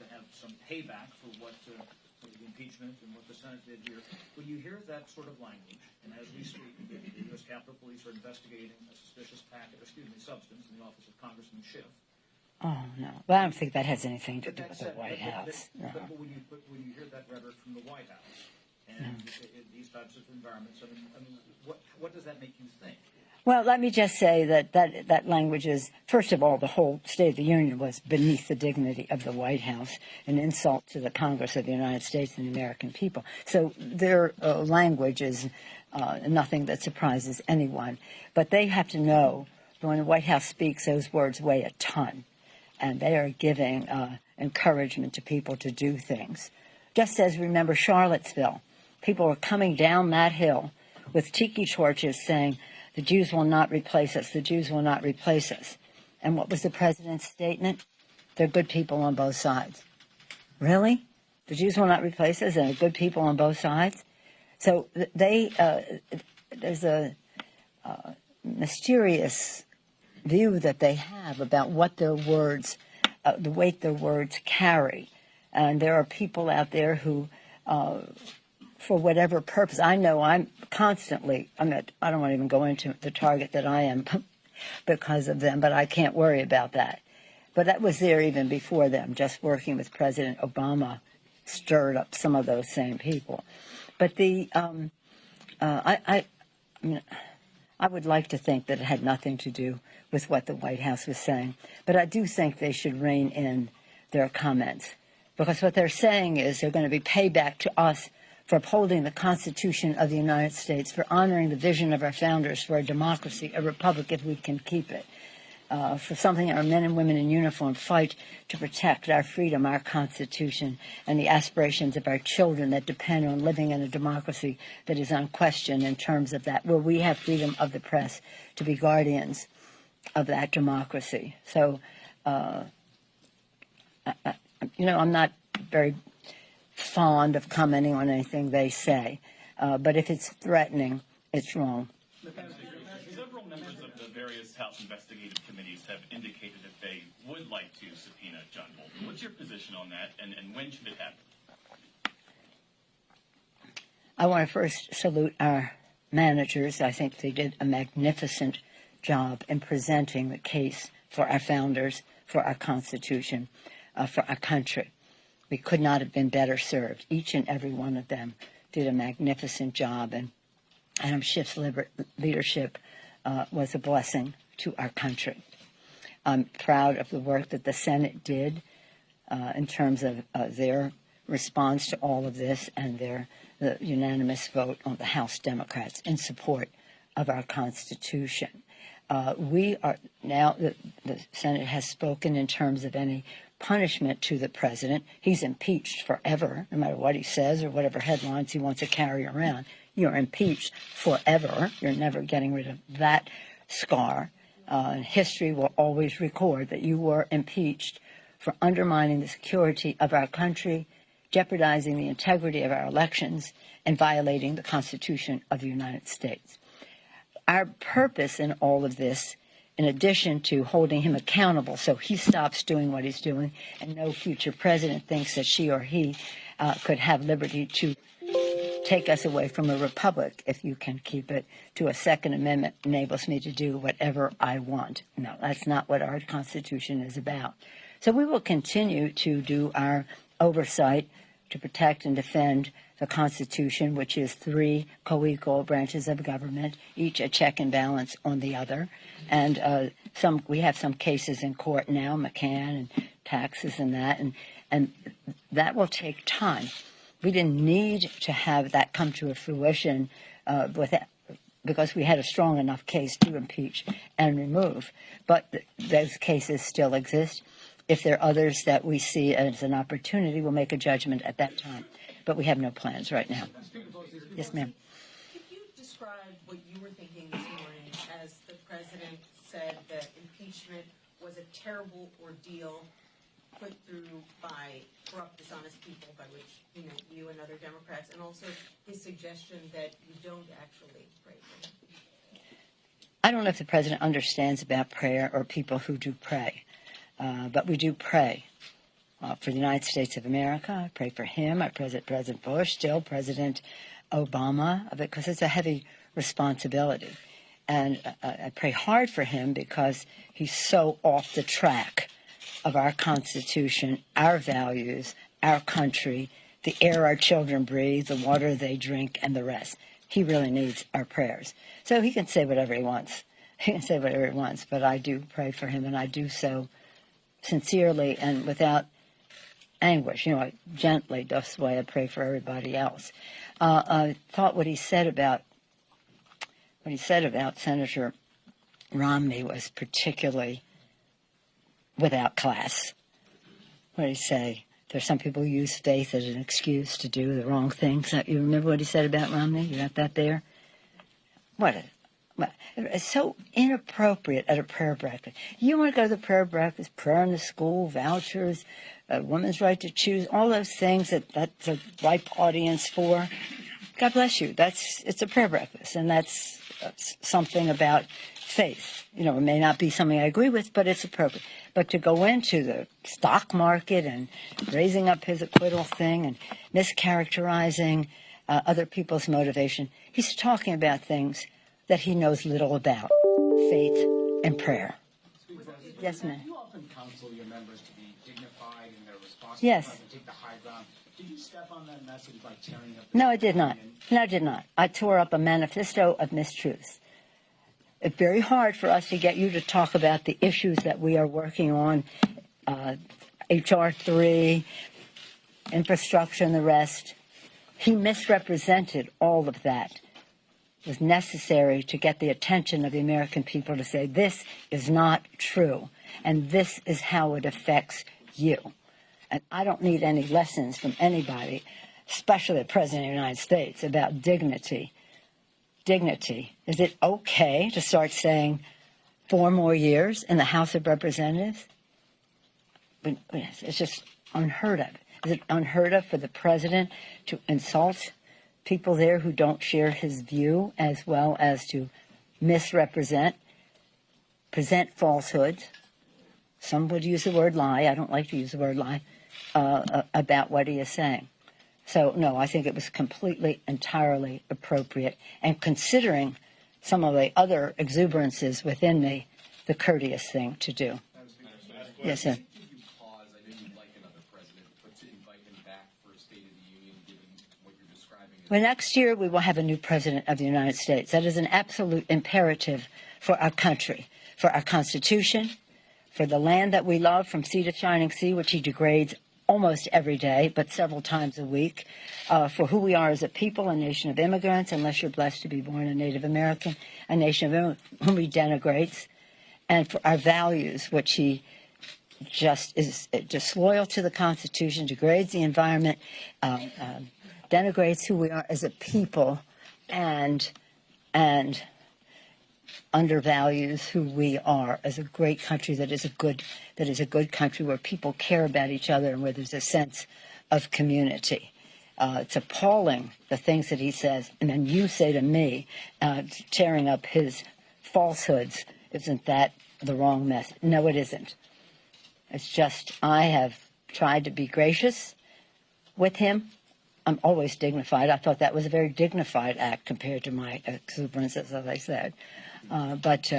to have some payback for what the impeachment and what the Senate did here. When you hear that sort of language, and as we speak, the U.S. Capitol Police are investigating a suspicious substance in the office of Congressman Schiff. Oh, no. Well, I don't think that has anything to do with the White House. But when you hear that rhetoric from the White House and these types of environments, I mean, what does that make you think? Well, let me just say that language is, first of all, the whole State of the Union was beneath the dignity of the White House, an insult to the Congress of the United States and the American people. So their language is nothing that surprises anyone. But they have to know that when the White House speaks, those words weigh a ton. And they are giving encouragement to people to do things. Just as, remember, Charlottesville, people were coming down that hill with tiki torches saying, the Jews will not replace us. The Jews will not replace us. And what was the president's statement? They're good people on both sides. Really? The Jews will not replace us and they're good people on both sides? So there's a mysterious view that they have about what their words, the weight their words carry. And there are people out there who, for whatever purpose, I know I'm constantly, I don't want to even go into the target that I am because of them, but I can't worry about that. But that was there even before them. Just working with President Obama stirred up some of those same people. But I would like to think that it had nothing to do with what the White House was saying. But I do think they should rein in their comments. Because what they're saying is they're going to be payback to us for upholding the Constitution of the United States, for honoring the vision of our founders for a democracy, a republic if we can keep it, for something our men and women in uniform fight to protect, our freedom, our Constitution, and the aspirations of our children that depend on living in a democracy that is unquestioned in terms of that, where we have freedom of the press to be guardians of that democracy. So, I'm not very fond of commenting on anything they say, but if it's threatening, it's wrong. Several members of the various House investigative committees have indicated that they would like to subpoena John Bolton. What's your position on that, and when should it happen? I want to first salute our managers. I think they did a magnificent job in presenting the case for our founders, for our Constitution, for our country. We could not have been better served. Each and every one of them did a magnificent job, and Adam Schiff's leadership was a blessing to our country. I'm proud of the work that the Senate did in terms of their response to all of this and the unanimous vote on the House Democrats in support of our Constitution. We are now, the Senate has spoken in terms of any punishment to the president. He's impeached forever, no matter what he says or whatever headlines he wants to carry around. You're impeached forever. You're never getting rid of that scar. And history will always record that you were impeached for undermining the security of our country, jeopardizing the integrity of our elections, and violating the Constitution of the United States. Our purpose in all of this, in addition to holding him accountable so he stops doing what he's doing and no future president thinks that she or he could have liberty to take us away from a republic, if you can keep it, to a Second Amendment enables me to do whatever I want. No, that's not what our Constitution is about. So we will continue to do our oversight to protect and defend the Constitution, which is three co-equal branches of government, each a check and balance on the other. And we have some cases in court now, McCann and taxes and that, and that will take time. We didn't need to have that come to a fruition because we had a strong enough case to impeach and remove. But those cases still exist. If there are others that we see as an opportunity, we'll make a judgment at that time. But we have no plans right now. Yes, ma'am. Could you describe what you were thinking this morning as the president said that impeachment was a terrible ordeal put through by corrupt, dishonest people, by which you and other Democrats, and also his suggestion that you don't actually pray for him? I don't know if the president understands about prayer or people who do pray, but we do pray for the United States of America. I pray for him. I pray that President Bush, still President Obama, because it's a heavy responsibility. And I pray hard for him because he's so off the track of our Constitution, our values, our country, the air our children breathe, the water they drink, and the rest. He really needs our prayers. So he can say whatever he wants. He can say whatever he wants, but I do pray for him, and I do so sincerely and without anguish. Gently, just the way I pray for everybody else. I thought what he said about Senator Romney was particularly without class. What did he say? There's some people who use faith as an excuse to do the wrong things. You remember what he said about Romney? You got that there? It's so inappropriate at a prayer breakfast. You want to go to the prayer breakfast, prayer in the school, vouchers, women's right to choose, all those things that's a ripe audience for. God bless you. It's a prayer breakfast, and that's something about faith. It may not be something I agree with, but it's appropriate. But to go into the stock market and raising up his acquittal thing and mischaracterizing other people's motivation, he's talking about things that he knows little about, faith and prayer. Yes, ma'am. You often counsel your members to be dignified in their response Yes. and take the high ground. Did you step on that message by tearing up? No, I did not. No, I did not. I tore up a manifesto of mistruths. It's very hard for us to get you to talk about the issues that we are working on, H.R. 3, infrastructure, and the rest. He misrepresented all of that. It was necessary to get the attention of the American people to say, this is not true, and this is how it affects you. And I don't need any lessons from anybody, especially the President of the United States, about dignity. Dignity. Is it okay to start saying 4 more years in the House of Representatives? It's just unheard of. Is it unheard of for the president to insult people there who don't share his view, as well as to present falsehoods? Some would use the word lie. I don't like to use the word lie about what he is saying. So, no, I think it was completely, entirely appropriate. And considering some of the other exuberances within me, the courteous thing to do. Yes, sir. Give you pause. I know you'd like another president, but to invite him back for a State of the Union, given what you're describing. Well, next year we will have a new president of the United States. That is an absolute imperative for our country, for our Constitution, for the land that we love from sea to shining sea, which he degrades almost every day, but several times a week, for who we are as a people, a nation of immigrants, unless you're blessed to be born a Native American, a nation of immigrants whom he denigrates, and for our values, which he just is disloyal to the Constitution, degrades the environment, denigrates who we are as a people, and undervalues who we are as a great country that is a good country where people care about each other and where there's a sense of community. It's appalling, the things that he says. And then you say to me, tearing up his falsehoods, isn't that the wrong message? No, it isn't. It's just I have tried to be gracious with him. I'm always dignified. I thought that was a very dignified act compared to my exuberances, as I said. But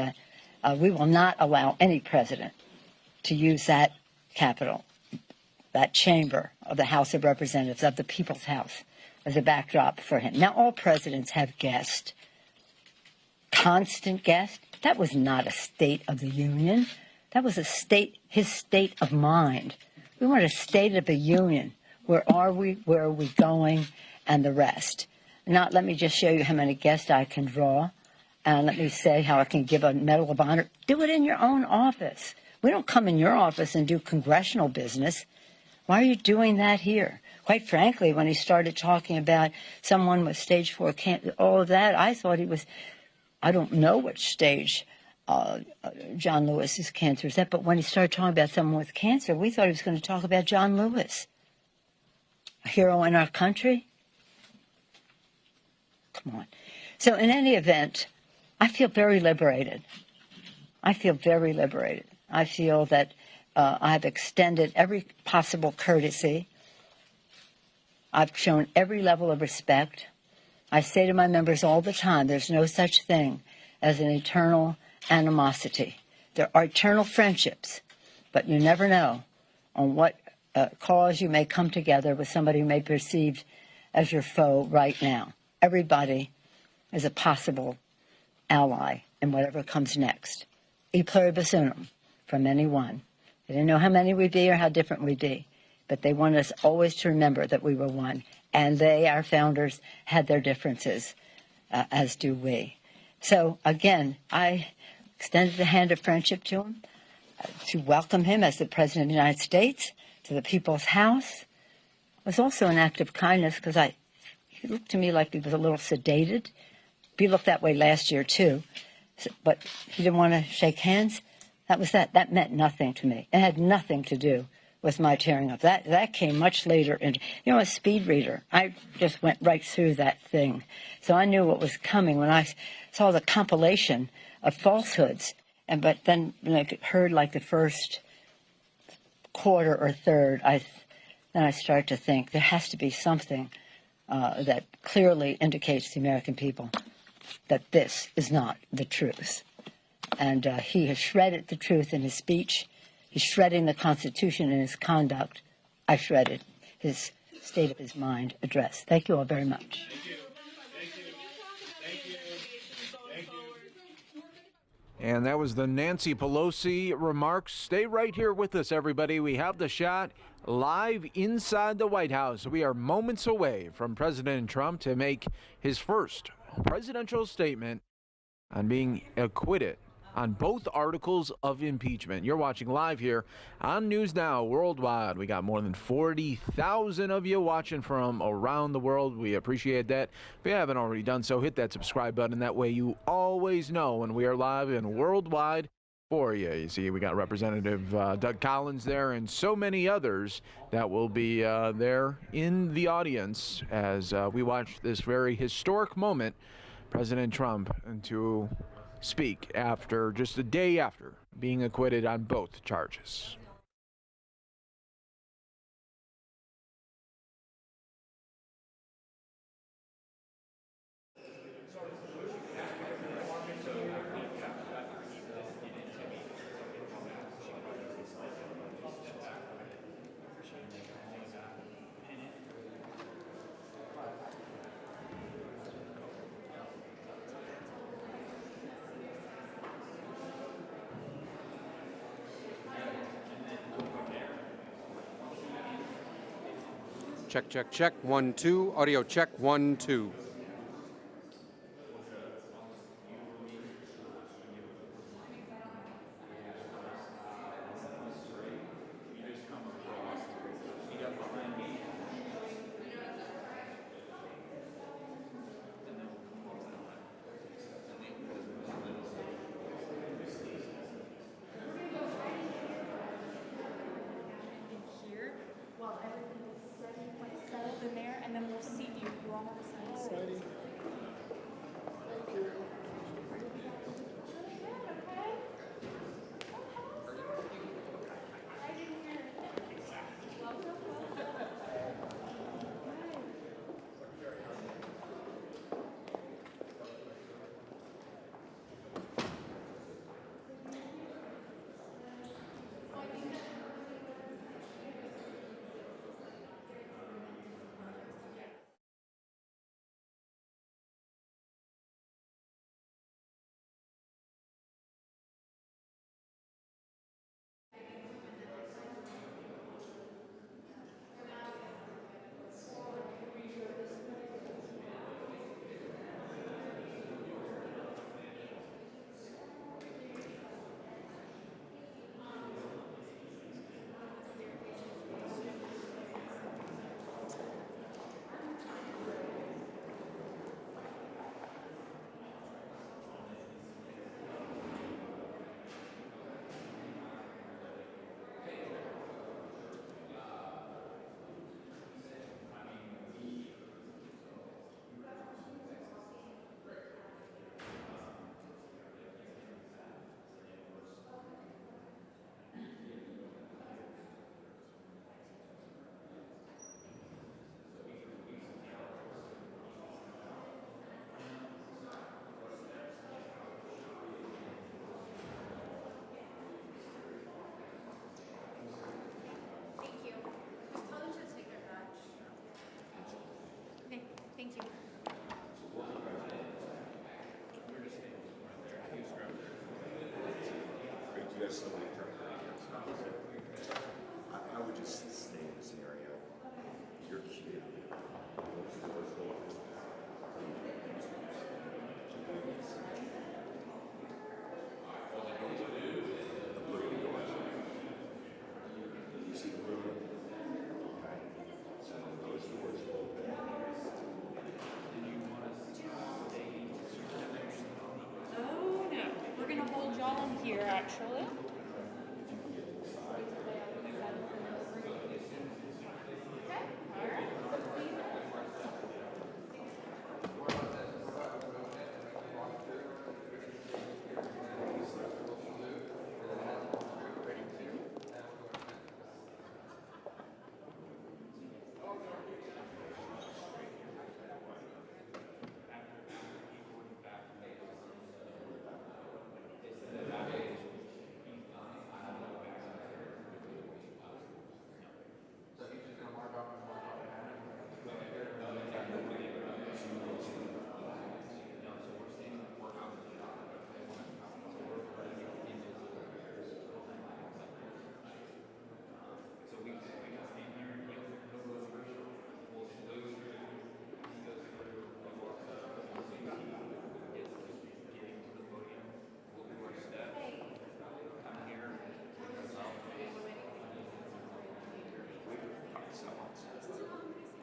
we will not allow any president to use that Capitol, that chamber of the House of Representatives, of the People's House, as a backdrop for him. Now, all presidents have guests, constant guests. That was not a State of the Union. That was his state of mind. We want a State of the Union. Where are we? Where are we going? And the rest. Not let me just show you how many guests I can draw. And let me say how I can give a Medal of Honor. Do it in your own office. We don't come in your office and do congressional business. Why are you doing that here? Quite frankly, when he started talking about someone with stage 4 cancer, all of that, I thought he was, I don't know which stage John Lewis's cancer is at, but when he started talking about someone with cancer, we thought he was going to talk about John Lewis, a hero in our country. Come on. So in any event, I feel very liberated. I feel very liberated. I feel that I've extended every possible courtesy. I've shown every level of respect. I say to my members all the time, there's no such thing as an eternal animosity. There are eternal friendships, but you never know on what cause you may come together with somebody you may perceive as your foe right now. Everybody is a possible ally in whatever comes next. E pluribus unum, from any one. They didn't know how many we'd be or how different we'd be, but they wanted us always to remember that we were one. And they, our founders, had their differences, as do we. So, again, I extended the hand of friendship to him, to welcome him as the President of the United States to the People's House. It was also an act of kindness because he looked to me like he was a little sedated. He looked that way last year, too. But he didn't want to shake hands. That was that. That meant nothing to me. It had nothing to do with my tearing up. That came much later. And, you know, a speed reader, I just went right through that thing. So I knew what was coming when I saw the compilation of falsehoods. But then when I heard like the first quarter or third, then I started to think there has to be something that clearly indicates to the American people that this is not the truth. And he has shredded the truth in his speech. He's shredding the Constitution in his conduct. I shredded his state of his mind address. Thank you all very much. And that was the Nancy Pelosi remarks. Stay right here with us, everybody. We have the shot live inside the White House. We are moments away from President Trump to make his first presidential statement on being acquitted on both articles of impeachment. You're watching live here on News Now Worldwide. We got more than 40,000 of you watching from around the world. We appreciate that. If you haven't already done so, hit that subscribe button. That way you always know when we are live and worldwide for you. You see, we got Representative Doug Collins there and so many others that will be there in the audience as we watch this very historic moment, President Trump, to speak after just a day after being acquitted on both charges. Check, check, check. 1, 2. Audio check. 1, 2. Here, while everything is settled in there, and then we'll see you. You all have a sign. Actually.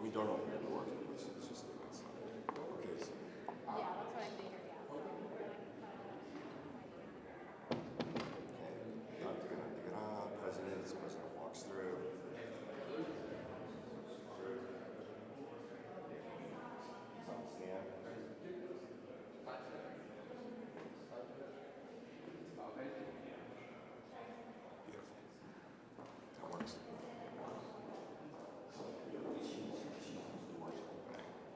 We don't open the doors, it's just outside. Okay, so Yeah, that's what I figured. Yeah. President walks through. Stand. Beautiful. That works. Doors open.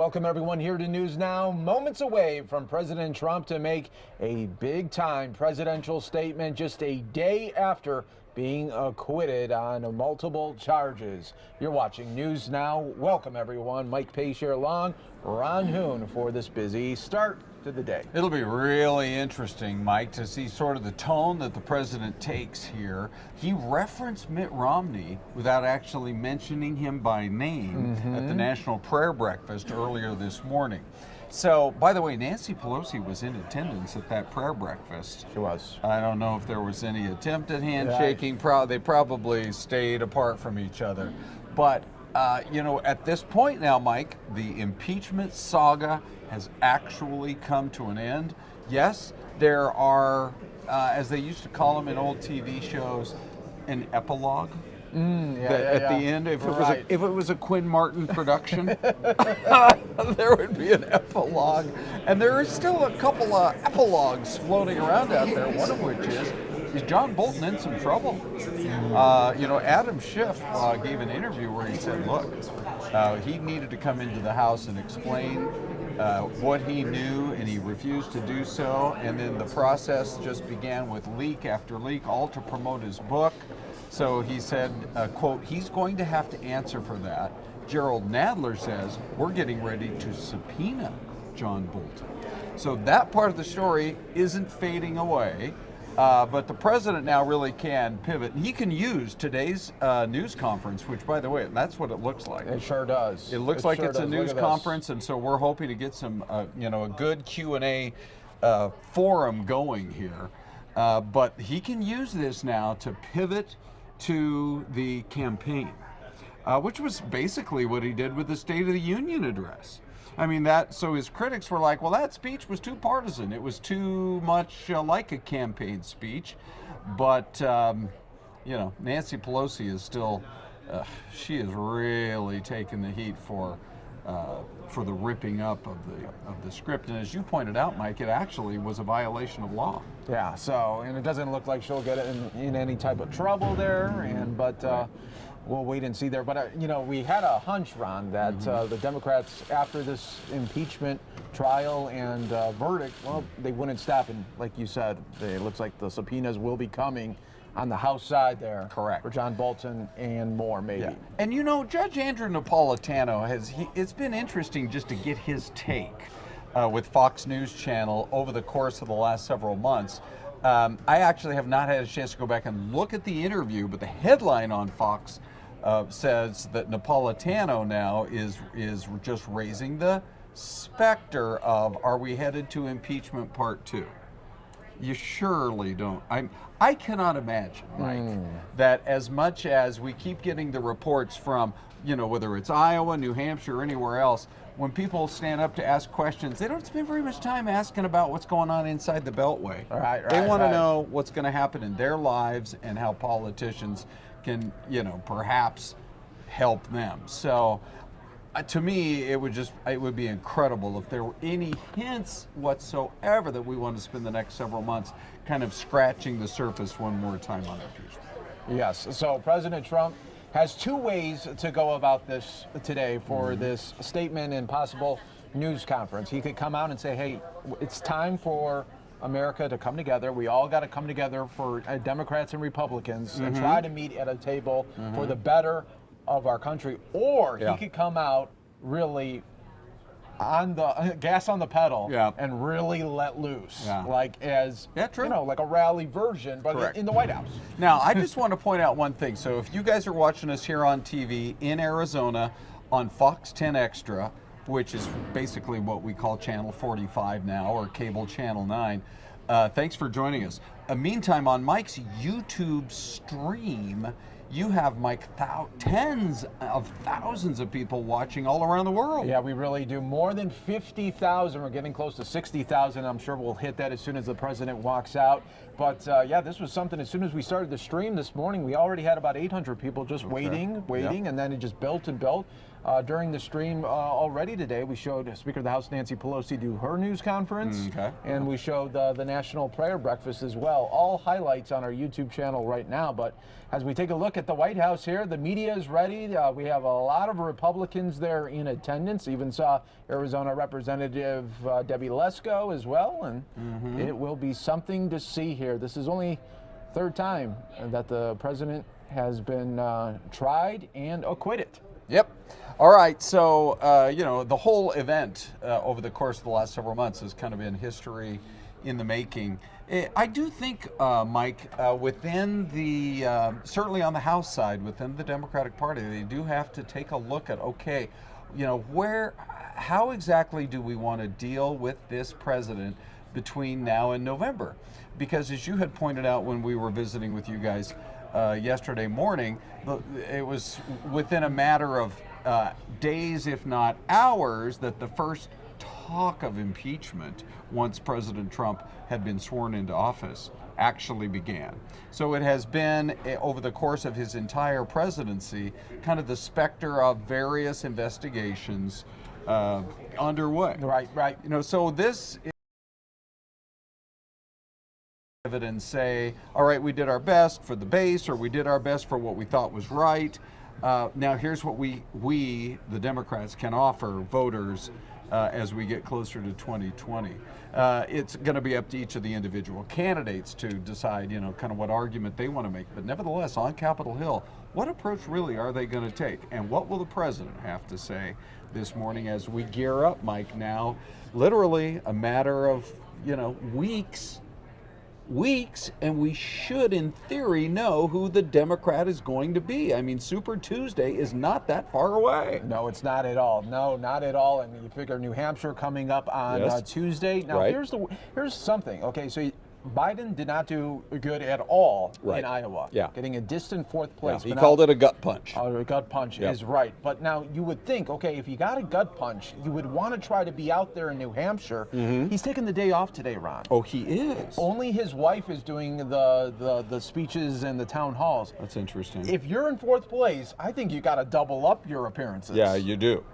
Welcome everyone here to News Now. Moments away from President Trump to make a big-time presidential statement just a day after being acquitted on multiple charges. You're watching News Now. Welcome everyone. Mike Pace here along Ron Hoon for this busy start to the day. It'll be really interesting, Mike, to see sort of the tone that the president takes here. He referenced Mitt Romney without actually mentioning him by name at the National Prayer Breakfast earlier this morning. So, by the way, Nancy Pelosi was in attendance at that prayer breakfast. She was. I don't know if there was any attempt at handshaking. They probably stayed apart from each other. But, you know, at this point now, Mike, the impeachment saga has actually come to an end. Yes, there are, as they used to call them in old TV shows, an epilogue. At the end, if it was a Quinn Martin production, there would be an epilogue, and there is still a couple of epilogues floating around out there. One of which is John Bolton in some trouble? You know, Adam Schiff gave an interview where he said, look, he needed to come into the House and explain what he knew, and he refused to do so. And then the process just began with leak after leak, all to promote his book. So he said, quote, he's going to have to answer for that. Gerald Nadler says, we're getting ready to subpoena John Bolton. So that part of the story isn't fading away. But the president now really can pivot. He can use today's news conference, which, by the way, that's what it looks like. It sure does. It looks like it's a news conference, and so we're hoping to get some, you know, a good Q&A forum going here. But he can use this now to pivot to the campaign, which was basically what he did with the State of the Union address. I mean, so his critics were like, well, that speech was too partisan. It was too much like a campaign speech. But, you know, Nancy Pelosi is still, she is really taking the heat for the ripping up of the script. And as you pointed out, Mike, it actually was a violation of law. Yeah, so, and it doesn't look like she'll get in any type of trouble there, but we'll wait and see there. But, you know, we had a hunch, Ron, that the Democrats, after this impeachment trial and verdict, well, they wouldn't stop. And like you said, it looks like the subpoenas will be coming on the House side there. Correct. For John Bolton and more, maybe. Yeah. And, you know, Judge Andrew Napolitano it's been interesting just to get his take with Fox News Channel over the course of the last several months. I actually have not had a chance to go back and look at the interview, but the headline on Fox says that Napolitano now is just raising the specter of, are we headed to impeachment part 2? You surely don't. I cannot imagine, Mike, that as much as we keep getting the reports from, you know, whether it's Iowa, New Hampshire, or anywhere else, when people stand up to ask questions, they don't spend very much time asking about what's going on inside the Beltway. They want to know what's going to happen in their lives and how politicians can, you know, perhaps help them. So, to me, it would be incredible if there were any hints whatsoever that we want to spend the next several months kind of scratching the surface one more time on impeachment. Yes. So President Trump has two ways to go about this today for this statement and possible news conference. He could come out and say, hey, it's time for America to come together. We all got to come together for Democrats and Republicans and try to meet at a table for the better of our country. Or he could come out really on the gas on the pedal and really let loose, like you know, like a rally version, but in the White House. Now, I just want to point out one thing. So if you guys are watching us here on TV in Arizona on Fox 10 Extra, which is basically what we call Channel 45 now, or Cable Channel 9, thanks for joining us. Meantime, on Mike's YouTube stream, you have, Mike, tens of thousands of people watching all around the world. Yeah, we really do. More than 50,000. We're getting close to 60,000. I'm sure we'll hit that as soon as the president walks out. But yeah, this was something. As soon as we started the stream this morning, we already had about 800 people just waiting, and then it just built and built. during the stream already today. We showed Speaker of the House Nancy Pelosi do her news conference, and we showed the National Prayer Breakfast as well. All highlights on our YouTube channel right now. But as we take a look at the White House here, the media is ready. We have a lot of Republicans there in attendance. Even saw Arizona Representative Debbie Lesko as well, and it will be something to see here. This is only third time that the president has been tried and acquitted. Yep. All right. So, you know, the whole event over the course of the last several months has kind of been history in the making. I do think, Mike, within the, certainly on the House side, within the Democratic Party, they do have to take a look at, okay, you know, how exactly do we want to deal with this president between now and November? Because as you had pointed out when we were visiting with you guys yesterday morning, it was within a matter of days, if not hours, that the first talk of impeachment, once President Trump had been sworn into office, actually began. So it has been, over the course of his entire presidency, kind of the specter of various investigations underway. Right. You know, so this and say, all right, we did our best for the base, or we did our best for what we thought was right. Now here's what we, the Democrats, can offer voters as we get closer to 2020. It's going to be up to each of the individual candidates to decide, you know, kind of what argument they want to make. But nevertheless, on Capitol Hill, what approach really are they going to take? And what will the president have to say this morning as we gear up, Mike? Now, literally a matter of, you know, weeks, and we should, in theory, know who the Democrat is going to be. I mean, Super Tuesday is not that far away. No, it's not at all. No, not at all. I mean, you figure New Hampshire coming up on Tuesday. Now, here's something. Okay, so Biden did not do good at all in Iowa. Yeah. Getting a distant fourth place. He called it a gut punch. A gut punch is right. But now you would think, okay, if you got a gut punch, you would want to try to be out there in New Hampshire. He's taking the day off today, Ron. Oh, he is? Only his wife is doing the speeches and the town halls. That's interesting. If you're in fourth place, I think you got to double up your appearances. Yeah, you do.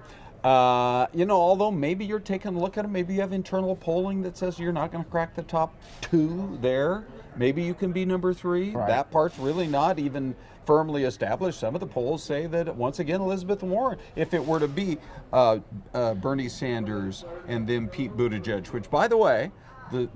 You know, although maybe you're taking a look at it, maybe you have internal polling that says you're not going to crack the top 2 there. Maybe you can be number 3. Right. That part's really not even firmly established. Some of the polls say that, once again, Elizabeth Warren, if it were to be Bernie Sanders and then Pete Buttigieg, which, by the way,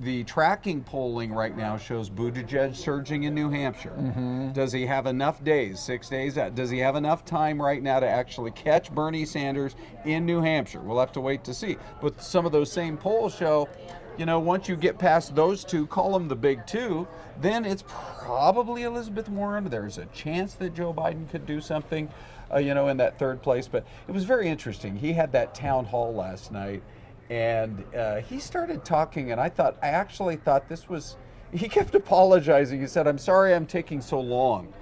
the tracking polling right now shows Buttigieg surging in New Hampshire. Does he have enough days, 6 days out? Does he have enough time right now to actually catch Bernie Sanders in New Hampshire? We'll have to wait to see. But some of those same polls show, you know, once you get past those two, call them the big 2, then it's probably Elizabeth Warren. There's a chance that Joe Biden could do something, you know, in that third place. But it was very interesting. He had that town hall last night. And he started talking, and I actually thought this was, he kept apologizing. He said, I'm sorry I'm taking so long,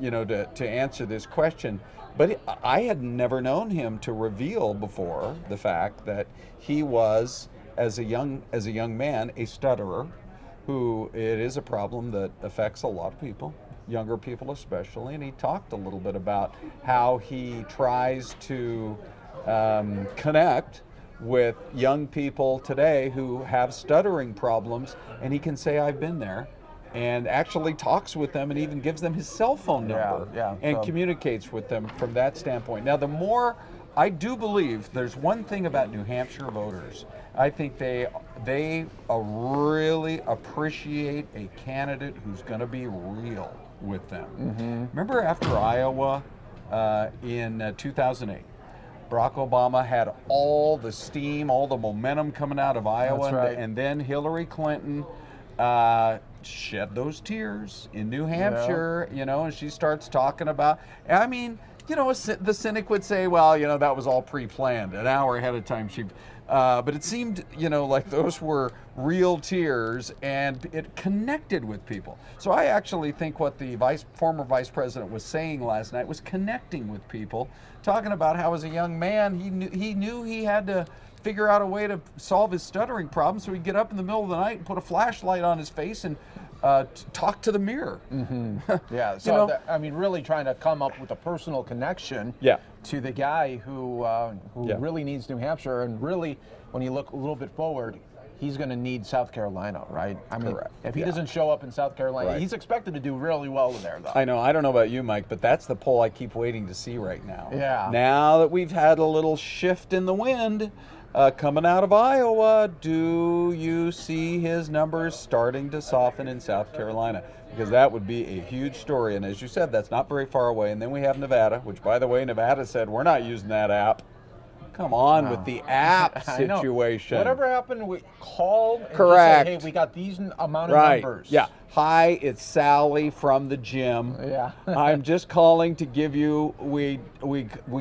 you know, to answer this question. But I had never known him to reveal before the fact that he was, as a young man, a stutterer, who it is a problem that affects a lot of people, younger people especially. And he talked a little bit about how he tries to connect with young people today who have stuttering problems, and he can say, I've been there, and actually talks with them and even gives them his cell phone number and communicates with them from that standpoint. Now, the more, I do believe there's one thing about New Hampshire voters. I think they really appreciate a candidate who's going to be real with them. Remember after Iowa in 2008, Barack Obama had all the steam, all the momentum coming out of Iowa, and then Hillary Clinton shed those tears in New Hampshire, you know, and she starts talking about, I mean, you know, the cynic would say, well, you know, that was all pre-planned, an hour ahead of time. But it seemed, you know, like those were real tears, and it connected with people. So I actually think what the former vice president was saying last night was connecting with people, talking about how as a young man, he knew he had to figure out a way to solve his stuttering problem, so he'd get up in the middle of the night and put a flashlight on his face and talk to the mirror. Yeah, so know- I mean, really trying to come up with a personal connection Yeah. to the guy who Yeah. really needs New Hampshire, and really, when you look a little bit forward, he's going to need South Carolina, right? I mean, Correct. if he Yeah. doesn't show up in South Carolina, Right. he's expected to do really well there, though. I know. I don't know about you, Mike, but that's the poll I keep waiting to see right now. Yeah. Now that we've had a little shift in the wind coming out of Iowa, do you see his numbers starting to soften in South Carolina? Because that would be a huge story. And as you said, that's not very far away. And then we have Nevada, which, by the way, Nevada said, we're not using that app. Come on with the app I know. situation. Whatever happened, we call and Correct. just say, hey, we got these amount of Right. numbers. Yeah. Hi, it's Sally from the gym. Yeah. I'm just calling to give you. We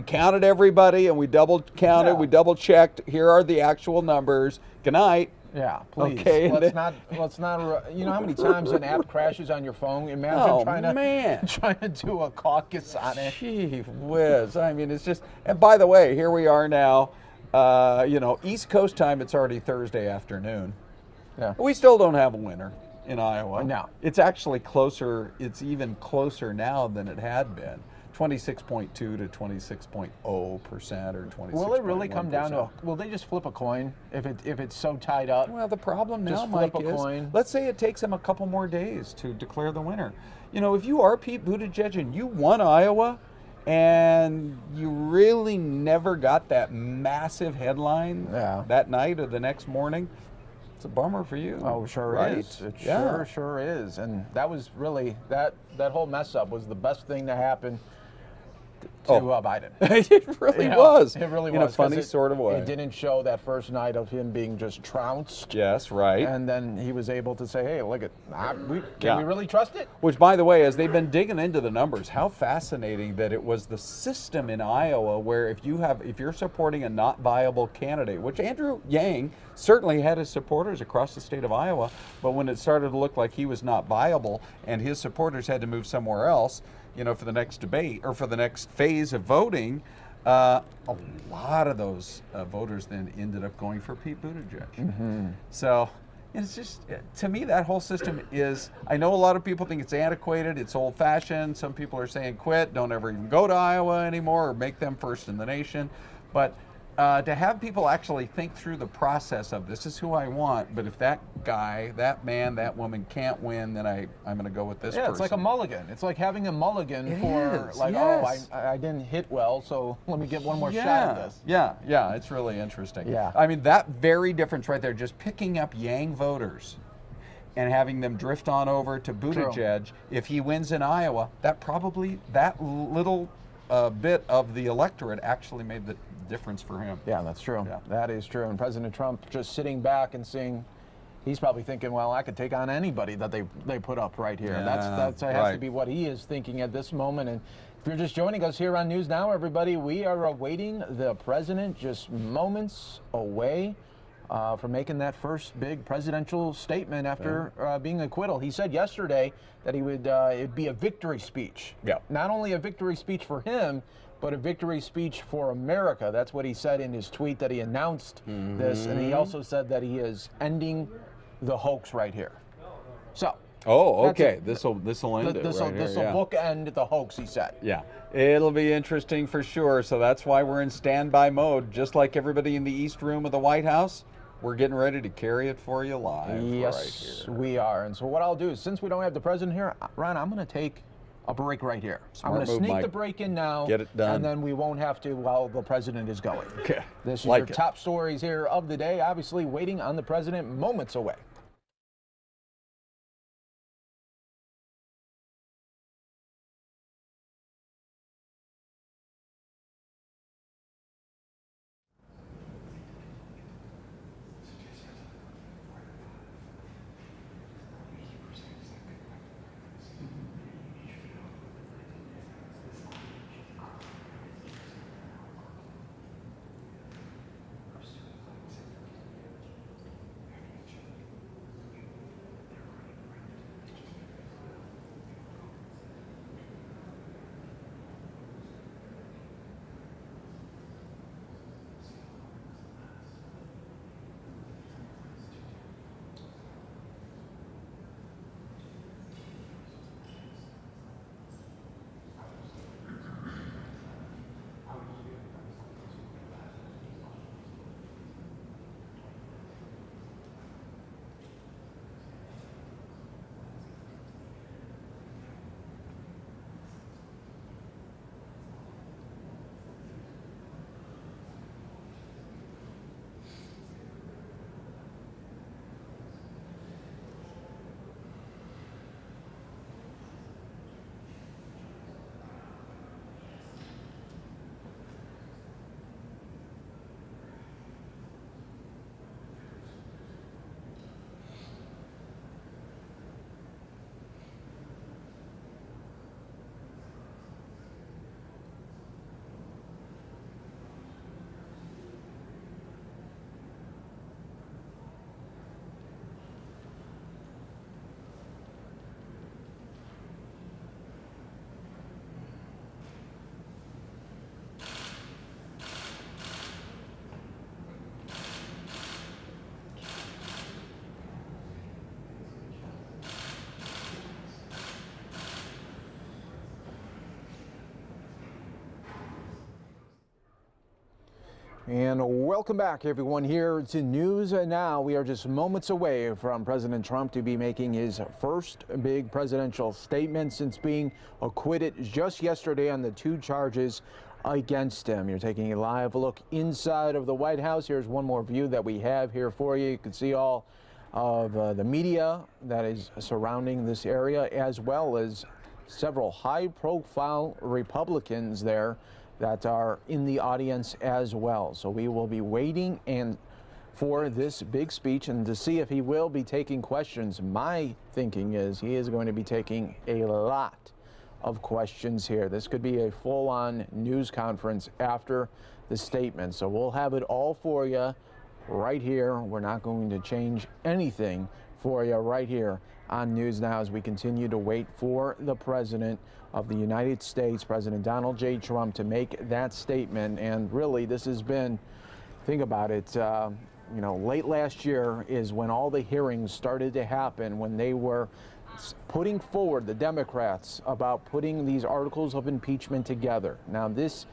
counted everybody and we double counted. Yeah. We double checked. Here are the actual numbers. Good night. Yeah, please. Okay, and Let's then- not. You know how many times an app crashes on your phone? Imagine Oh, trying to man. trying to do a caucus on it. Gee whiz. I mean, it's just. And by the way, here we are now. East Coast time. It's already Thursday afternoon. Yeah. We still don't have a winner in Iowa. No. It's actually closer. It's even closer now than it had been. 26.2 to 26.0% or 26.1%. Will it really come down to? Will they just flip a coin if it's so tied up? Well, the problem now, Just Mike, flip a is coin. let's say it takes them a couple more days to declare the winner. You know, if you are Pete Buttigieg and you won Iowa, and you really never got that massive headline that night or the next morning, it's a bummer for you. Oh, sure right? is. It Yeah. sure is. And that was really that whole mess up was the best thing to happen to Biden. It really You know, was. It really in was a funny 'cause sort of way. It didn't show that first night of him being just trounced. Yes, right. And then he was able to say, "Hey, look at can Yeah. we really trust it?" Which, by the way, as they've been digging into the numbers, how fascinating that it was the system in Iowa where if you're supporting a not viable candidate, which Andrew Yang certainly had his supporters across the state of Iowa, but when it started to look like he was not viable and his supporters had to move somewhere else, for the next debate or for the next phase of voting, a lot of those voters then ended up going for Pete Buttigieg. So it's just, to me, that whole system is, I know a lot of people think it's antiquated, it's old fashioned. Some people are saying quit, don't ever even go to Iowa anymore or make them first in the nation. But to have people actually think through the process of this is who I want, but if that guy, that man, that woman can't win, then I'm going to go with this person. It's like a mulligan. It's like having a mulligan It for is, like, yes. I didn't hit well, so let me get one more shot at this. Yeah, it's really interesting. Yeah. I mean, that very difference right there, just picking up Yang voters and having them drift on over to Buttigieg, if he wins in Iowa, that little bit of the electorate actually made the difference for him. Yeah, that's true. Yeah. That is true. And President Trump just sitting back and seeing, he's probably thinking, well, I could take on anybody that they put up right here. Yeah, that has to right. be what he is thinking at this moment. And if you're just joining us here on News Now, everybody, we are awaiting the president just moments away from making that first big presidential statement after being acquittal. He said yesterday that he would it'd be a victory speech. Yeah. Not only a victory speech for him, but a victory speech for America. That's what he said in his tweet that he announced this, and he also said that he is ending the hoax right here. So. Oh, That's okay. it. This will end it This right here. will Yeah. bookend the hoax, he said. Yeah, it'll be interesting for sure. So that's why we're in standby mode, just like everybody in the East Room of the White House. We're getting ready to carry it for you live Yes, right here. we are. And so what I'll do is, since we don't have the president here, Ron, I'm going to take a break right here. Smart I'm going to move, sneak Mike. the break in now. Get it done. And then we won't have to while the president is going. Okay. This is Like your it. top stories here of the day. Obviously, waiting on the president moments away. And welcome back, everyone, here to News Now. We are just moments away from President Trump to be making his first big presidential statement since being acquitted just yesterday on the 2 charges against him. You're taking a live look inside of the White House. Here's one more view that we have here for you. You can see all of the media that is surrounding this area, as well as several high-profile Republicans there that are in the audience as well. So we will be waiting for this big speech and to see if he will be taking questions. My thinking is he is going to be taking a lot of questions here. This could be a full-on news conference after the statement. So we'll have it all for you right here. We're not going to change anything for you right here on News Now as we continue to wait for the President of the United States, President Donald J. Trump, to make that statement. And really, this has been, think about it, you know, late last year is when all the hearings started to happen, when they were putting forward, the Democrats, about putting these articles of impeachment together. Now, this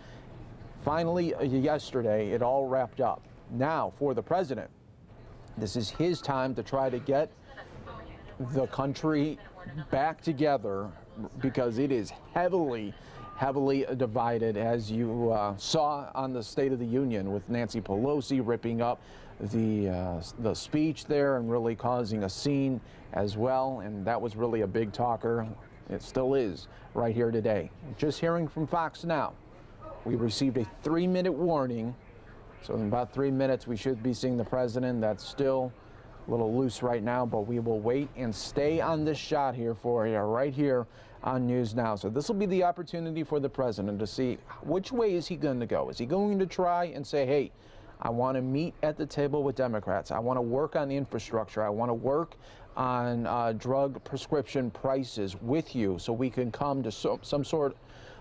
finally, yesterday, it all wrapped up. Now, for the President, this is his time to try to get the country back together, because it is heavily divided, as you saw on the State of the Union, with Nancy Pelosi ripping up the speech there and really causing a scene as well. And that was really a big talker. It still is right here today. Just hearing from Fox Now, we received a 3-minute warning. So in about 3 minutes, we should be seeing the President. That's still a little loose right now, but we will wait and stay on this shot here for you right here on News Now. So this will be the opportunity for the President to see which way is he going to go. Is he going to try and say, hey, I want to meet at the table with Democrats. I want to work on infrastructure. I want to work on drug prescription prices with you so we can come to some sort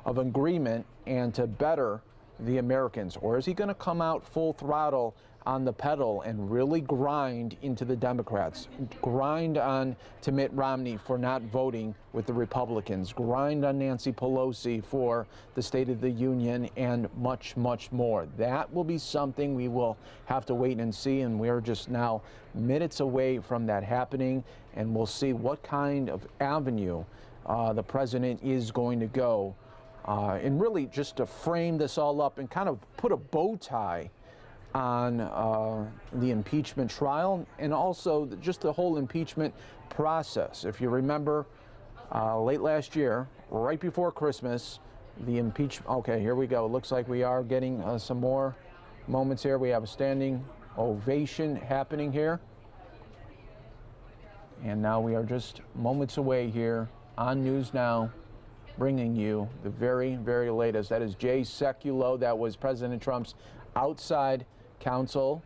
of agreement and to better the Americans? Or is he going to come out full throttle on the pedal and really grind into the Democrats, grind on to Mitt Romney for not voting with the Republicans, grind on Nancy Pelosi for the State of the Union, and much, much more? That will be something we will have to wait and see, and we're just now minutes away from that happening, and we'll see what kind of avenue the President is going to go. And really just to frame this all up and kind of put a bow tie on the impeachment trial and also just the whole impeachment process. If you remember, late last year, right before Christmas, the impeachment, okay, here we go. It looks like we are getting some more moments here. We have a standing ovation happening here. And now we are just moments away here on News Now, bringing you the very, very latest. That is Jay Sekulow. That was President Trump's outside counsel,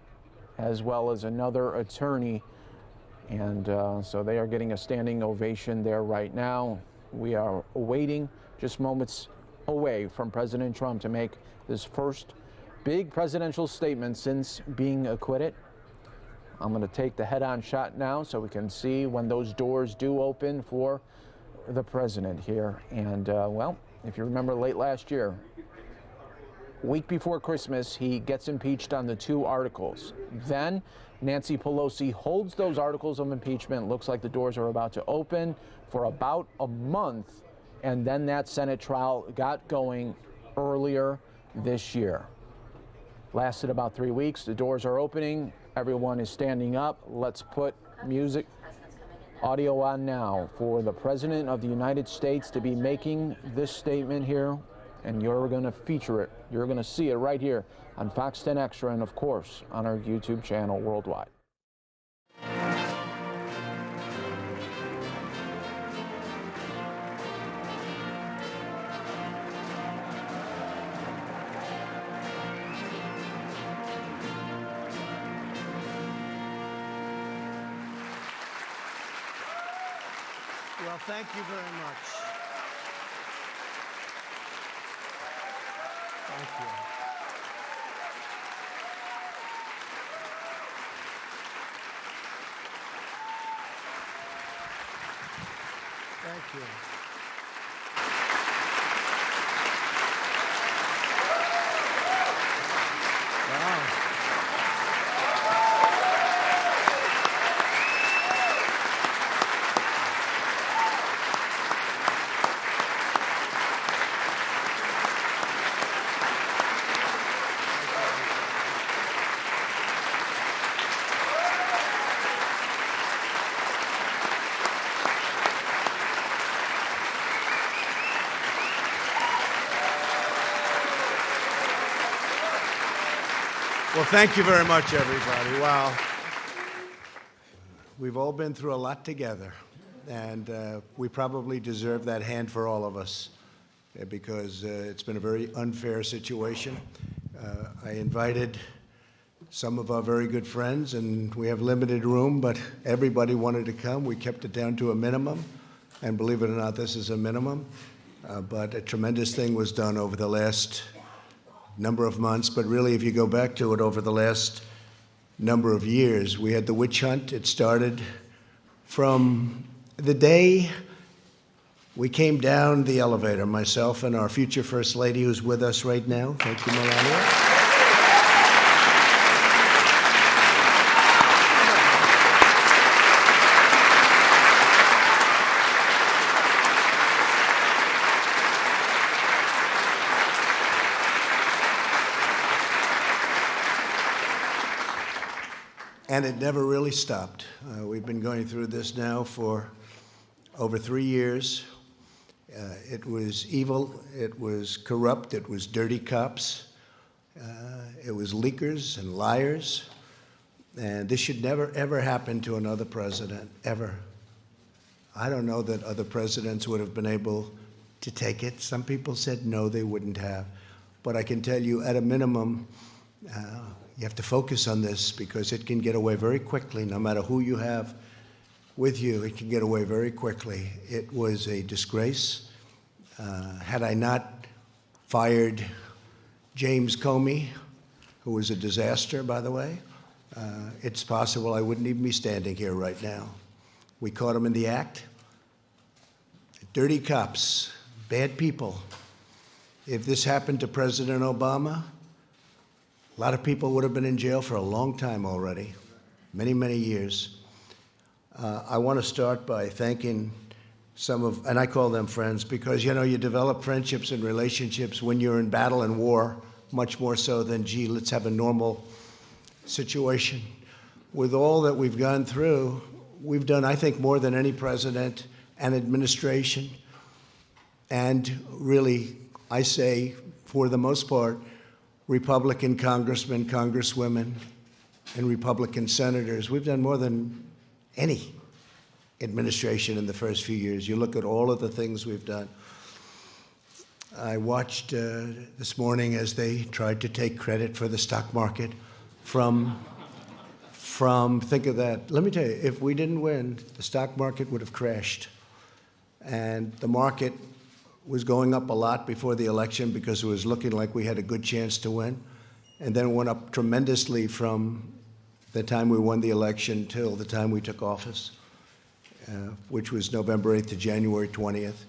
as well as another attorney. And so they are getting a standing ovation there right now. We are waiting just moments away from President Trump to make this first big presidential statement since being acquitted. I'm going to take the head-on shot now so we can see when those doors do open for the President here. And well, if you remember late last year, week before Christmas, he gets impeached on the 2 articles. Then Nancy Pelosi holds those articles of impeachment. Looks like the doors are about to open for about a month. And then that Senate trial got going earlier this year. Lasted about 3 weeks. The doors are opening. Everyone is standing up. Let's put music, audio on now for the President of the United States to be making this statement here. And you're going to feature it. You're going to see it right here on Fox 10 Extra and, of course, on our YouTube channel worldwide. Well, thank you very much. Thank you. Thank you. Wow. Well, thank you very much, everybody. Wow. We've all been through a lot together, and we probably deserve that hand for all of us because it's been a very unfair situation. I invited some of our very good friends, and we have limited room, but everybody wanted to come. We kept it down to a minimum, and believe it or not, this is a minimum. But a tremendous thing was done over the last number of months, but really, if you go back to it over the last number of years, we had the witch hunt. It started from the day we came down the elevator, myself and our future First Lady, who's with us right now. Thank you, Melania. And it never really stopped. We've been going through this now for over 3 years. It was evil, it was corrupt, it was dirty cops, it was leakers and liars. And this should never, ever happen to another president, ever. I don't know that other presidents would have been able to take it. Some people said no, they wouldn't have. But I can tell you, at a minimum, you have to focus on this because it can get away very quickly. No matter who you have with you, it can get away very quickly. It was a disgrace. Had I not fired James Comey, who was a disaster, by the way, it's possible I wouldn't even be standing here right now. We caught him in the act. Dirty cops, bad people. If this happened to President Obama, a lot of people would have been in jail for a long time already, many, many years. I want to start by thanking some of, and I call them friends, because, you know, you develop friendships and relationships when you're in battle and war, much more so than, gee, let's have a normal situation. With all that we've gone through, we've done, I think, more than any president and administration. And really, I say, for the most part, Republican congressmen, congresswomen, and Republican senators. We've done more than any administration in the first few years. You look at all of the things we've done. I watched this morning as they tried to take credit for the stock market from think of that. Let me tell you, if we didn't win, the stock market would have crashed. And the market was going up a lot before the election because it was looking like we had a good chance to win. And then it went up tremendously from the time we won the election till the time we took office, which was November 8th to January 20th.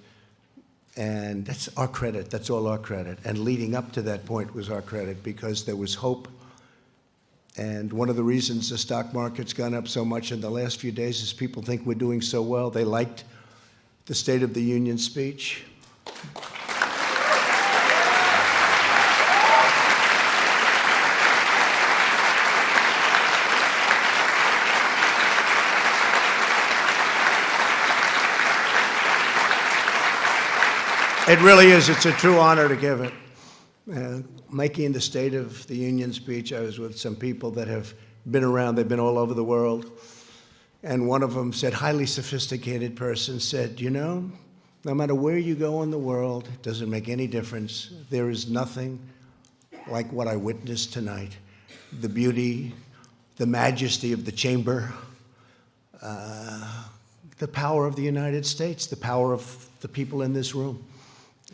And that's our credit. That's all our credit. And leading up to that point was our credit because there was hope. And one of the reasons the stock market's gone up so much in the last few days is people think we're doing so well. They liked the State of the Union speech. It really is. It's a true honor to give it. Making the State of the Union speech, I was with some people that have been around. They've been all over the world. And one of them said, highly sophisticated person, said, you know, no matter where you go in the world, it doesn't make any difference. There is nothing like what I witnessed tonight. The beauty, the majesty of the chamber, the power of the United States, the power of the people in this room.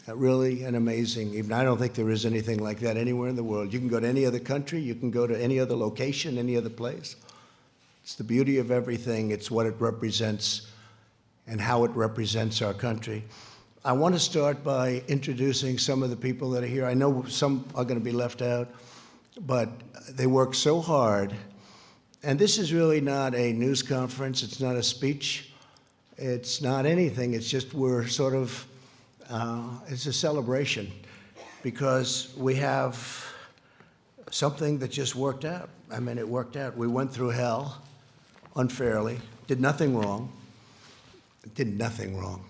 Really an amazing, even I don't think there is anything like that anywhere in the world. You can go to any other country, you can go to any other location, any other place. It's the beauty of everything. It's what it represents and how it represents our country. I want to start by introducing some of the people that are here. I know some are going to be left out, but they work so hard. And this is really not a news conference. It's not a speech. It's not anything. It's just we're sort of, it's a celebration because we have something that just worked out. I mean, it worked out. We went through hell unfairly, did nothing wrong, did nothing wrong.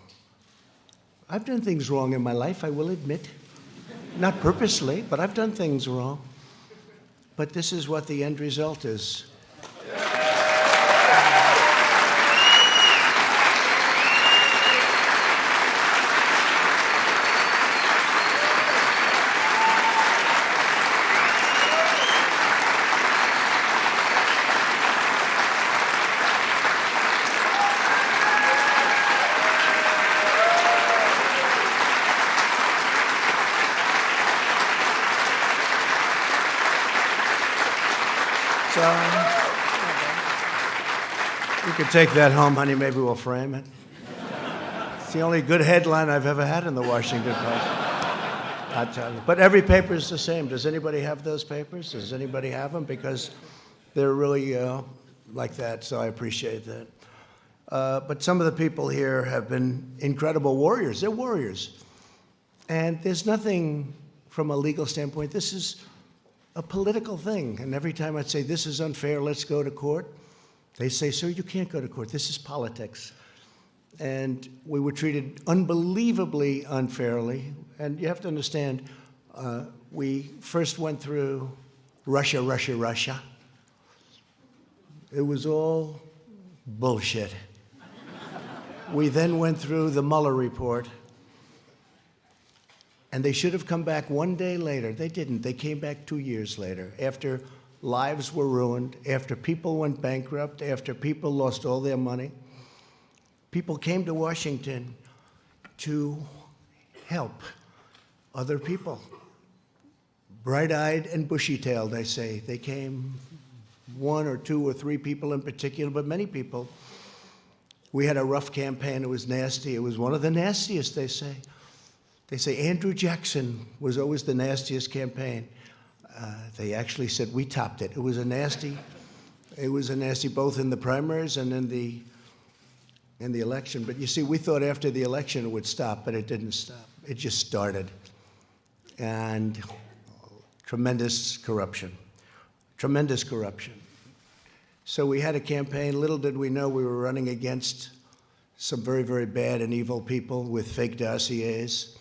I've done things wrong in my life, I will admit. Not purposely, but I've done things wrong. but this is what the end result is. So, you could take that home, honey. Maybe we'll frame it. It's the only good headline I've ever had in the Washington Post. I tell you. But every paper is the same. Does anybody have those papers? Does anybody have them? Because they're really like that, so I appreciate that. But some of the people here have been incredible warriors. They're warriors. And there's nothing from a legal standpoint. This is a political thing. And every time I'd say, this is unfair, let's go to court, they say, sir, you can't go to court. This is politics. And we were treated unbelievably unfairly. And you have to understand, we first went through Russia, Russia, Russia. It was all bullshit. We then went through the Mueller report. And they should have come back one day later. They didn't. They came back 2 years later, after lives were ruined, after people went bankrupt, after people lost all their money. People came to Washington to help other people. Bright-eyed and bushy-tailed, I say. They came, 1 or 2 or 3 people in particular, but many people. We had a rough campaign. It was nasty. It was one of the nastiest, they say. They say Andrew Jackson was always the nastiest campaign. They actually said we topped it. It was a nasty, both in the primaries and in the election. But you see, we thought after the election it would stop, but it didn't stop. It just started. And tremendous corruption. Tremendous corruption. So we had a campaign. Little did we know we were running against some very, very bad and evil people with fake dossiers,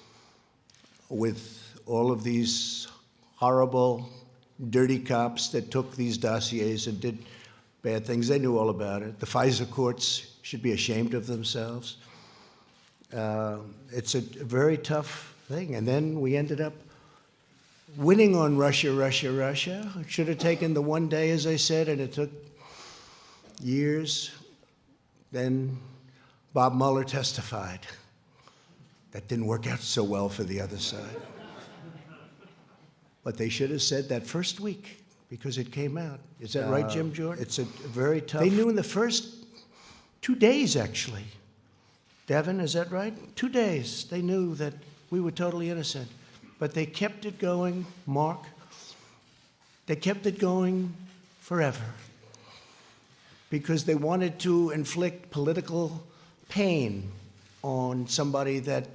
with all of these horrible, dirty cops that took these dossiers and did bad things. They knew all about it. The FISA courts should be ashamed of themselves. It's a very tough thing. And then we ended up winning on Russia, Russia, Russia. It should have taken the one day, as I said, and it took years. Then Bob Mueller testified. That didn't work out so well for the other side. But they should have said that first week, because it came out. Is that right, Jim Jordan? It's a very tough. They knew in the first 2 days, actually. Devin, is that right? 2 days. They knew that we were totally innocent. But they kept it going, Mark. They kept it going forever. Because they wanted to inflict political pain on somebody that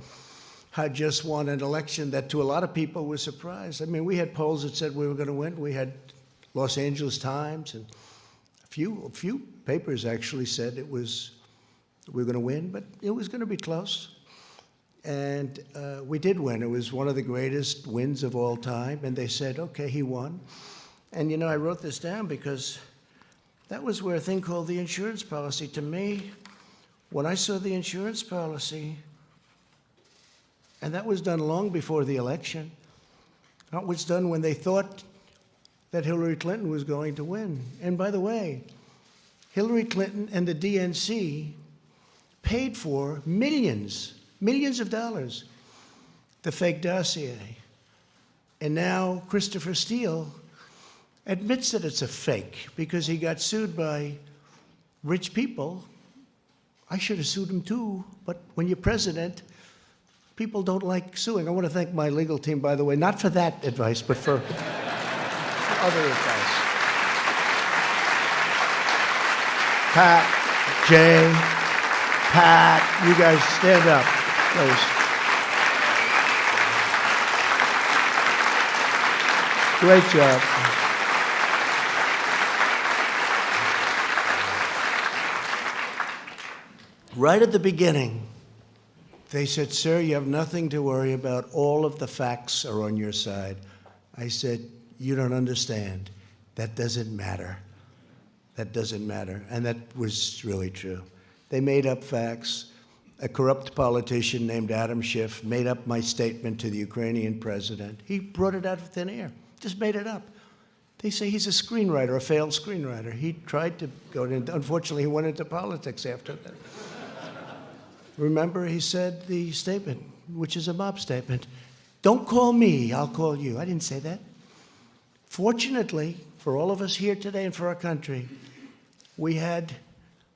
had just won an election that to a lot of people was surprised. I mean, we had polls that said we were going to win. We had Los Angeles Times and a few papers actually said we were going to win, but it was going to be close. And we did win. It was one of the greatest wins of all time. And they said, okay, he won. And, you know, I wrote this down because that was where a thing called the insurance policy, to me, when I saw the insurance policy, and that was done long before the election, that was done when they thought that Hillary Clinton was going to win. And by the way, Hillary Clinton and the DNC paid for millions of dollars, the fake dossier. And now Christopher Steele admits that it's a fake because he got sued by rich people. I should have sued him too, but when you're president, people don't like suing. I want to thank my legal team, by the way, not for that advice, but for other advice. Pat, Jay, Pat, you guys stand up, please. Great job. Right at the beginning, they said, sir, you have nothing to worry about. All of the facts are on your side. I said, you don't understand. That doesn't matter. That doesn't matter. And that was really true. They made up facts. A corrupt politician named Adam Schiff made up my statement to the Ukrainian president. He brought it out of thin air, just made it up. They say he's a screenwriter, a failed screenwriter. He tried to go into, unfortunately, he went into politics after that. Remember, he said the statement, which is a mob statement, "Don't call me, I'll call you." I didn't say that. Fortunately, for all of us here today and for our country, we had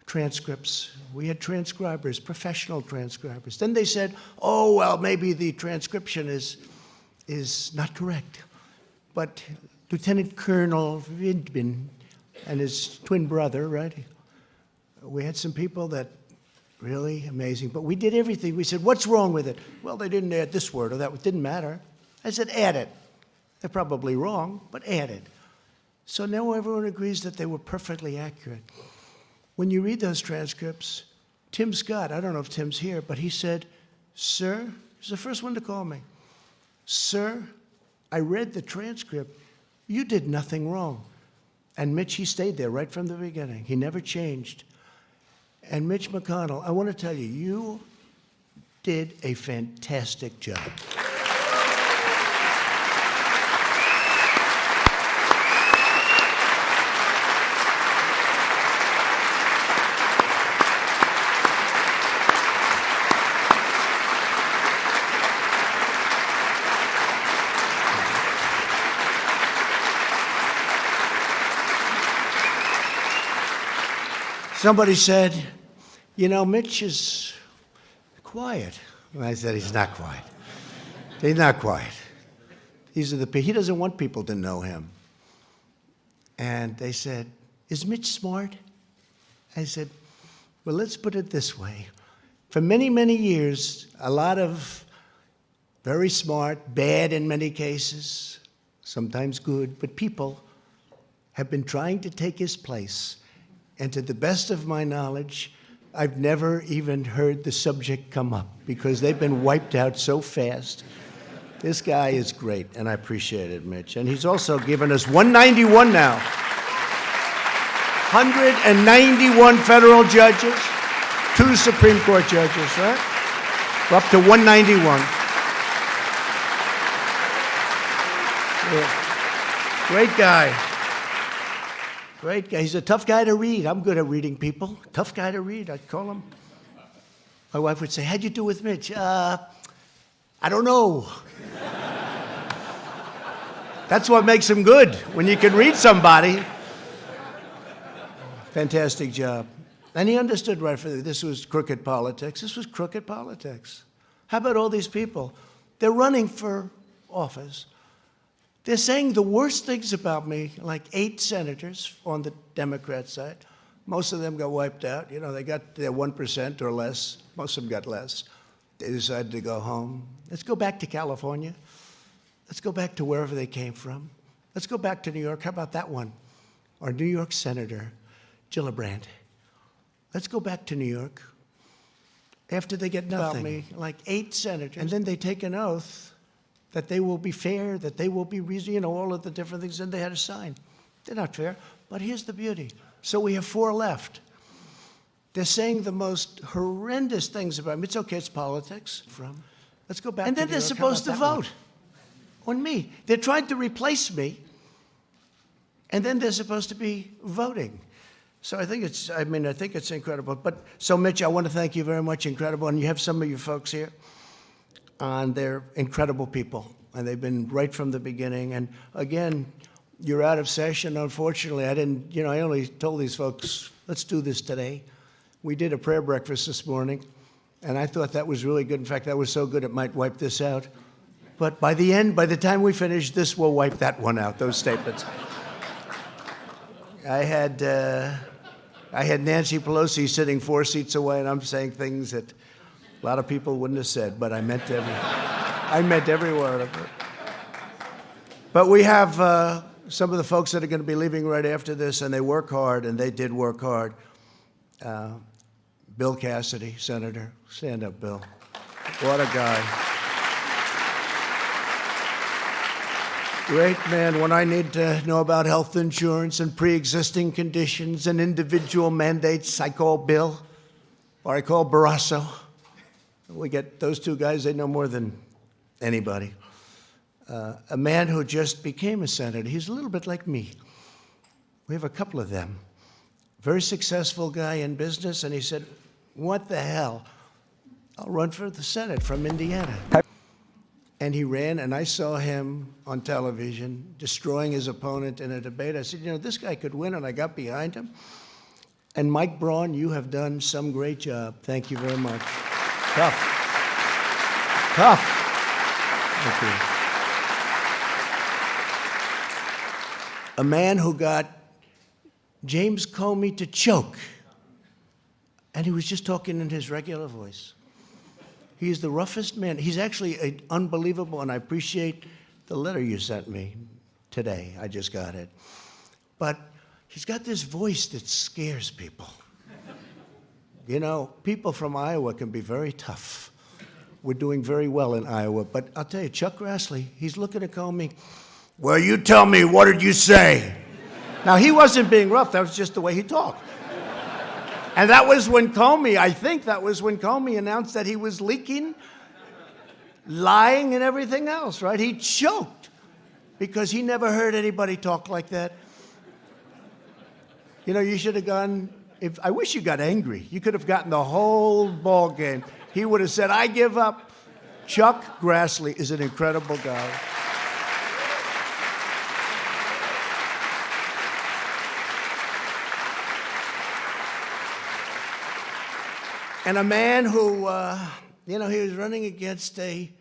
transcripts. We had transcribers, professional transcribers. Then they said, oh, well, maybe the transcription is not correct. But Lieutenant Colonel Vindman and his twin brother, right? We had some people that really amazing. But we did everything. We said, what's wrong with it? Well, they didn't add this word or that. It didn't matter. I said, add it. They're probably wrong, but add it. So now everyone agrees that they were perfectly accurate. When you read those transcripts, Tim Scott, I don't know if Tim's here, but he said, sir, he's the first one to call me. Sir, I read the transcript. You did nothing wrong. And Mitch, he stayed there right from the beginning. He never changed. And Mitch McConnell, I want to tell you, you did a fantastic job. Somebody said, you know, Mitch is quiet. And I said, he's not quiet. He's not quiet. He doesn't want people to know him. And they said, is Mitch smart? I said, well, let's put it this way. For many, many years, a lot of very smart, bad in many cases, sometimes good, but people have been trying to take his place. And to the best of my knowledge, I've never even heard the subject come up because they've been wiped out so fast. This guy is great, and I appreciate it, Mitch. And he's also given us 191 now. 191 federal judges, 2 Supreme Court judges, right? We're up to 191. Yeah. Great guy. Great guy. He's a tough guy to read. I'm good at reading people. Tough guy to read, I'd call him. My wife would say, how'd you do with Mitch? I don't know. That's what makes him good, when you can read somebody. Fantastic job. And he understood right from this was crooked politics. This was crooked politics. How about all these people? They're running for office. They're saying the worst things about me, like 8 senators on the Democrat side. Most of them got wiped out. You know, they got their 1% or less. Most of them got less. They decided to go home. Let's go back to California. Let's go back to wherever they came from. Let's go back to New York. How about that one? Our New York Senator, Gillibrand. Let's go back to New York. After they get nothing, about me, like 8 senators, and then they take an oath that they will be fair, that they will be reasonable, you know, all of the different things, and they had to sign. They're not fair, but here's the beauty. So we have 4 left. They're saying the most horrendous things about me. It's okay, it's politics. Let's go back to New York. And then they're supposed to vote on me. They're trying to replace me, and then they're supposed to be voting. So I think it's incredible. But so, Mitch, I want to thank you very much. Incredible. And you have some of your folks here. And they're incredible people, and they've been right from the beginning. And again, you're out of session. Unfortunately, I only told these folks, let's do this today. We did a prayer breakfast this morning, and I thought that was really good. In fact, that was so good it might wipe this out. But by the time we finish, this will wipe that one out, those statements. I had Nancy Pelosi sitting 4 seats away, and I'm saying things that a lot of people wouldn't have said, but I meant every word of it. But we have some of the folks that are going to be leaving right after this, and they work hard, and they did work hard. Bill Cassidy, Senator. Stand up, Bill. What a guy. Great man. When I need to know about health insurance and pre-existing conditions and individual mandates, I call Bill or I call Barrasso. We get those two guys, they know more than anybody. A man who just became a senator. He's a little bit like me. We have a couple of them. Very successful guy in business, and he said, what the hell? I'll run for the Senate from Indiana. And he ran, and I saw him on television destroying his opponent in a debate. I said, you know, this guy could win, and I got behind him. And Mike Braun, you have done some great job. Thank you very much. Tough. Tough. Thank you. A man who got James Comey to choke, and he was just talking in his regular voice. He's the roughest man. He's actually unbelievable, and I appreciate the letter you sent me today. I just got it. But he's got this voice that scares people. You know, people from Iowa can be very tough. We're doing very well in Iowa. But I'll tell you, Chuck Grassley, he's looking at Comey. Well, you tell me, what did you say? Now, he wasn't being rough. That was just the way he talked. And that was when Comey, I think that was when Comey announced that he was leaking, lying, and everything else, right? He choked because he never heard anybody talk like that. You know, you should have gone, I wish you got angry. You could have gotten the whole ball game. He would have said, I give up. Chuck Grassley is an incredible guy. And a man who, you know, he was running against a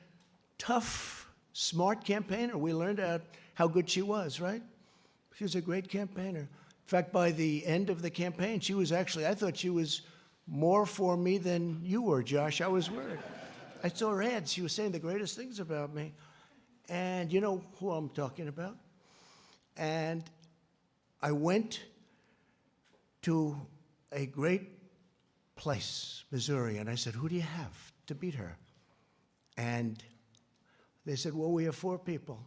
tough, smart campaigner. We learned out how good she was, right? She was a great campaigner. In fact, by the end of the campaign, she was actually, I thought she was more for me than you were, Josh. I was worried. I saw her ads. She was saying the greatest things about me. And you know who I'm talking about? And I went to a great place, Missouri, and I said, who do you have to beat her? And they said, well, we have 4 people.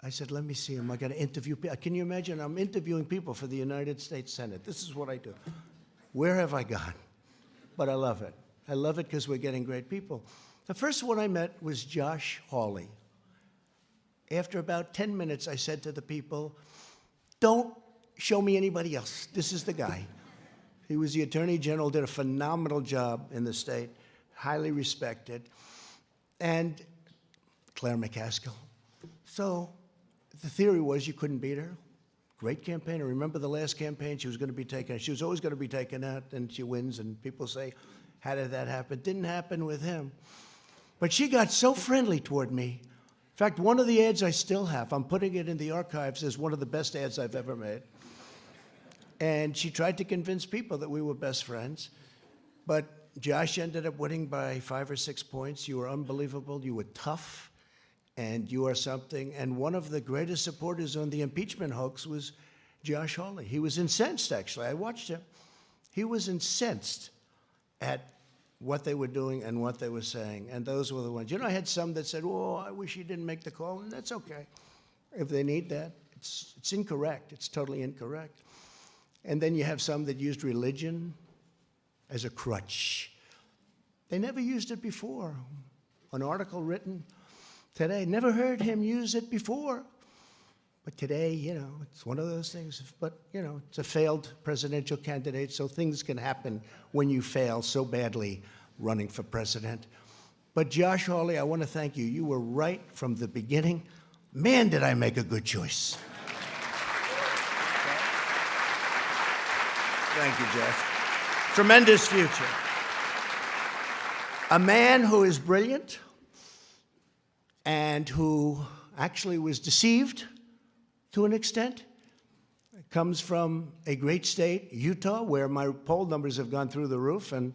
I said, let me see them. I got to interview people. Can you imagine? I'm interviewing people for the United States Senate. This is what I do. Where have I gone? But I love it. I love it because we're getting great people. The first one I met was Josh Hawley. After about 10 minutes, I said to the people, don't show me anybody else. This is the guy. He was the Attorney General, did a phenomenal job in the state, highly respected. And Claire McCaskill. So the theory was you couldn't beat her. Great campaigner. Remember the last campaign? She was going to be taken out. She was always going to be taken out, and she wins, and people say, how did that happen? Didn't happen with him. But she got so friendly toward me. In fact, one of the ads I still have, I'm putting it in the archives as one of the best ads I've ever made. And she tried to convince people that we were best friends. But Josh ended up winning by 5 or 6 points. You were unbelievable. You were tough. And you are something. And one of the greatest supporters on the impeachment hoax was Josh Hawley. He was incensed, actually. I watched him. He was incensed at what they were doing and what they were saying. And those were the ones. You know, I had some that said, oh, I wish he didn't make the call. And that's okay. If they need that, it's incorrect. It's totally incorrect. And then you have some that used religion as a crutch. They never used it before. An article written today, never heard him use it before. But today, you know, it's one of those things. But, you know, it's a failed presidential candidate, so things can happen when you fail so badly running for president. But Josh Hawley, I want to thank you. You were right from the beginning. Man, did I make a good choice. Thank you, Jeff. Tremendous future. A man who is brilliant and who actually was deceived to an extent. Comes from a great state, Utah, where my poll numbers have gone through the roof, and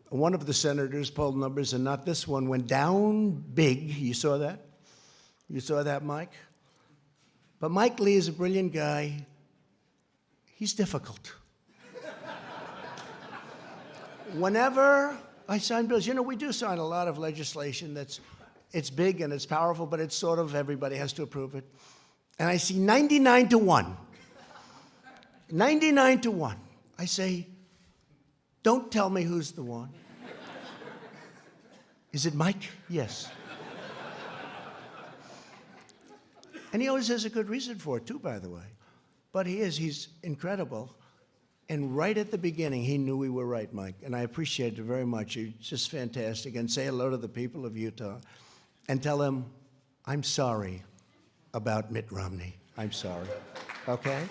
one of the senators' poll numbers, and not this one, went down big. You saw that? You saw that, Mike? But Mike Lee is a brilliant guy. He's difficult. Whenever I sign bills, you know, we do sign a lot of legislation it's big and it's powerful, but it's sort of everybody has to approve it. and I see 99 to 1. 99 to 1. I say, don't tell me who's the one. Is it Mike? Yes. And he always has a good reason for it, too, by the way. But he's incredible. And right at the beginning, he knew we were right, Mike. And I appreciate it very much. You're just fantastic. And say hello to the people of Utah and tell them, I'm sorry about Mitt Romney. I'm sorry. Okay?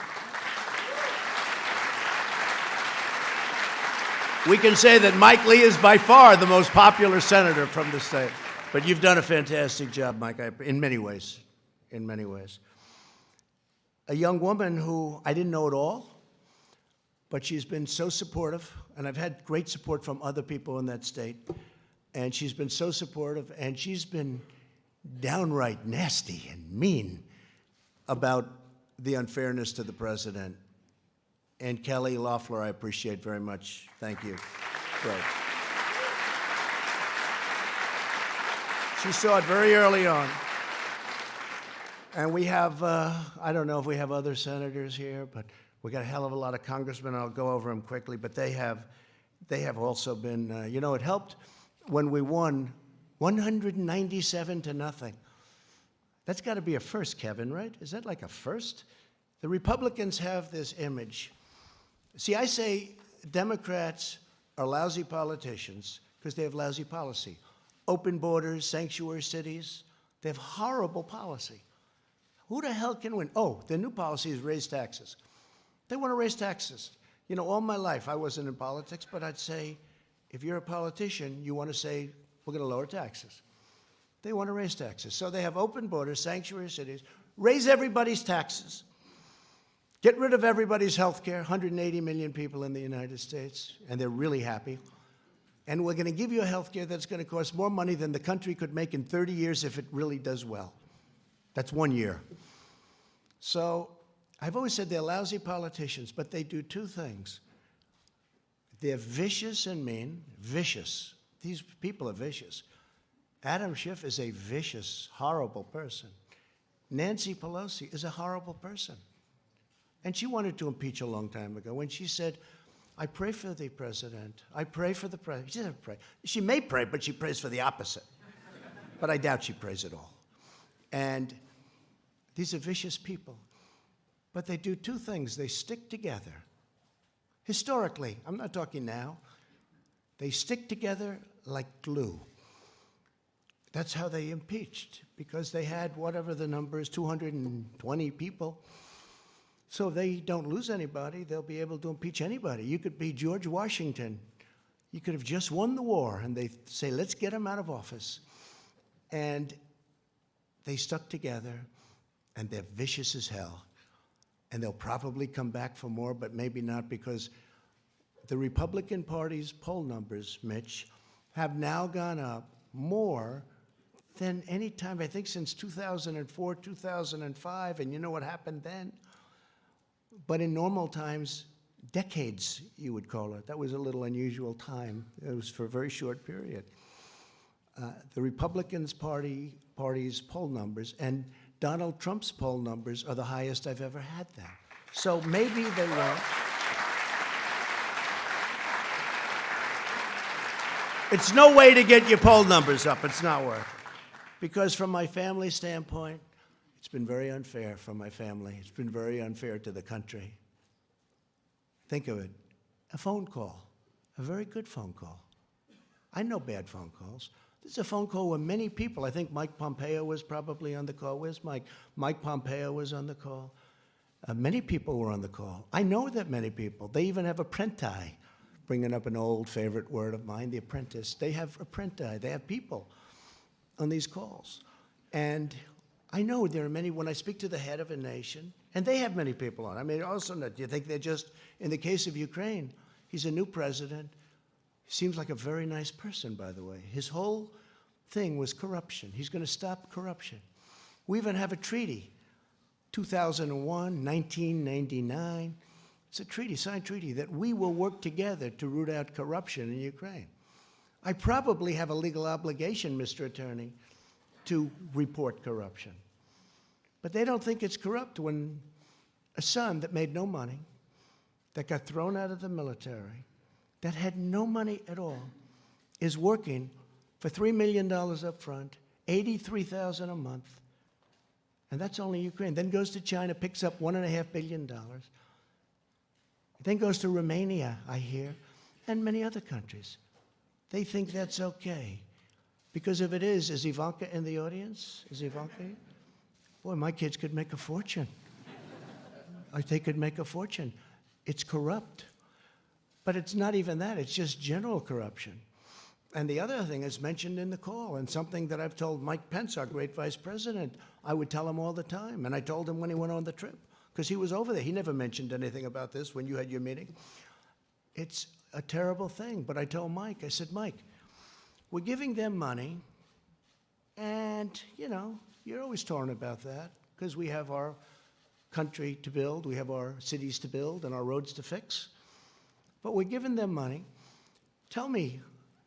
We can say that Mike Lee is by far the most popular senator from the state. But you've done a fantastic job, Mike, in many ways. In many ways. A young woman who I didn't know at all, but she's been so supportive, and I've had great support from other people in that state, and she's been so supportive, and she's been downright nasty and mean about the unfairness to the president. And Kelly Loeffler, I appreciate very much. Thank you. Great. She saw it very early on. And we have, I don't know if we have other senators here, but we got a hell of a lot of congressmen. I'll go over them quickly, but they have also been, it helped when we won 197 to nothing. That's got to be a first, Kevin, right? Is that like a first? The Republicans have this image. See, I say Democrats are lousy politicians because they have lousy policy. Open borders, sanctuary cities, they have horrible policy. Who the hell can win? Oh, the new policy is raise taxes. They want to raise taxes. All my life I wasn't in politics, but I'd say, if you're a politician, you want to say, we're going to lower taxes. They want to raise taxes. So they have open borders, sanctuary cities, raise everybody's taxes, get rid of everybody's health care, 180 million people in the United States, and they're really happy. And we're going to give you a health care that's going to cost more money than the country could make in 30 years if it really does well. That's 1 year. So I've always said they're lousy politicians, but they do two things. They're vicious and mean. Vicious. These people are vicious. Adam Schiff is a vicious, horrible person. Nancy Pelosi is a horrible person. And she wanted to impeach a long time ago when she said, I pray for the president. I pray for the president. She doesn't pray. She may pray, but she prays for the opposite. But I doubt she prays at all. And these are vicious people. But they do two things. They stick together. Historically, I'm not talking now. They stick together like glue. That's how they impeached, because they had whatever the number is, 220 people. So if they don't lose anybody, they'll be able to impeach anybody. You could be George Washington. You could have just won the war, and they say, let's get him out of office. And they stuck together, and they're vicious as hell. And they'll probably come back for more, but maybe not, because the Republican Party's poll numbers, Mitch, have now gone up more than any time, I think, since 2004, 2005. And you know what happened then? But in normal times, decades, you would call it. That was a little unusual time. It was for a very short period. The Republicans Party's poll numbers and Donald Trump's poll numbers are the highest I've ever had them. So maybe they won't. It's no way to get your poll numbers up. It's not worth it. Because from my family standpoint, it's been very unfair for my family. It's been very unfair to the country. Think of it. A phone call. A very good phone call. I know bad phone calls. This is a phone call where many people, I think Mike Pompeo was probably on the call. Where's Mike? Mike Pompeo was on the call. Many people were on the call. I know that many people. They even have apprenti, bringing up an old favorite word of mine, the apprentice. They have apprenti. They have people on these calls. And I know there are many, when I speak to the head of a nation, and they have many people on. I mean, also, do you think they're just, in the case of Ukraine, he's a new president. He seems like a very nice person, by the way. His whole thing was corruption. He's going to stop corruption. We even have a treaty, 2001, 1999. It's a treaty, signed treaty, that we will work together to root out corruption in Ukraine. I probably have a legal obligation, Mr. Attorney, to report corruption. But they don't think it's corrupt when a son that made no money, that got thrown out of the military, that had no money at all, is working for $3 million up front, $83,000 a month, and that's only Ukraine. Then goes to China, picks up $1.5 billion. Then goes to Romania, I hear, and many other countries. They think that's okay. Because if it is Ivanka in the audience? Is Ivanka here? Boy, my kids could make a fortune. They could make a fortune. It's corrupt. But it's not even that. It's just general corruption. And the other thing is mentioned in the call, and something that I've told Mike Pence, our great vice president, I would tell him all the time. And I told him when he went on the trip, because he was over there. He never mentioned anything about this when you had your meeting. It's a terrible thing. But I told Mike, I said, Mike, we're giving them money, and, you know, you're always talking about that, because we have our country to build, we have our cities to build, and our roads to fix. But we're giving them money. Tell me,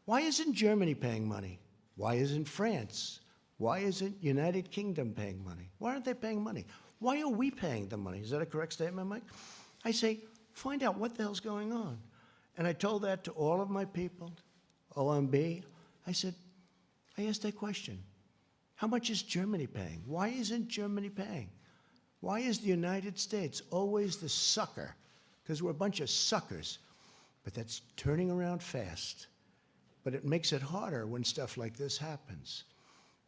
why isn't Germany paying money? Why isn't France? Why isn't United Kingdom paying money? Why aren't they paying money? Why are we paying the money? Is that a correct statement, Mike? I say, find out what the hell's going on. And I told that to all of my people, OMB. I said, I asked that question. How much is Germany paying? Why isn't Germany paying? Why is the United States always the sucker? Because we're a bunch of suckers. But that's turning around fast. But it makes it harder when stuff like this happens,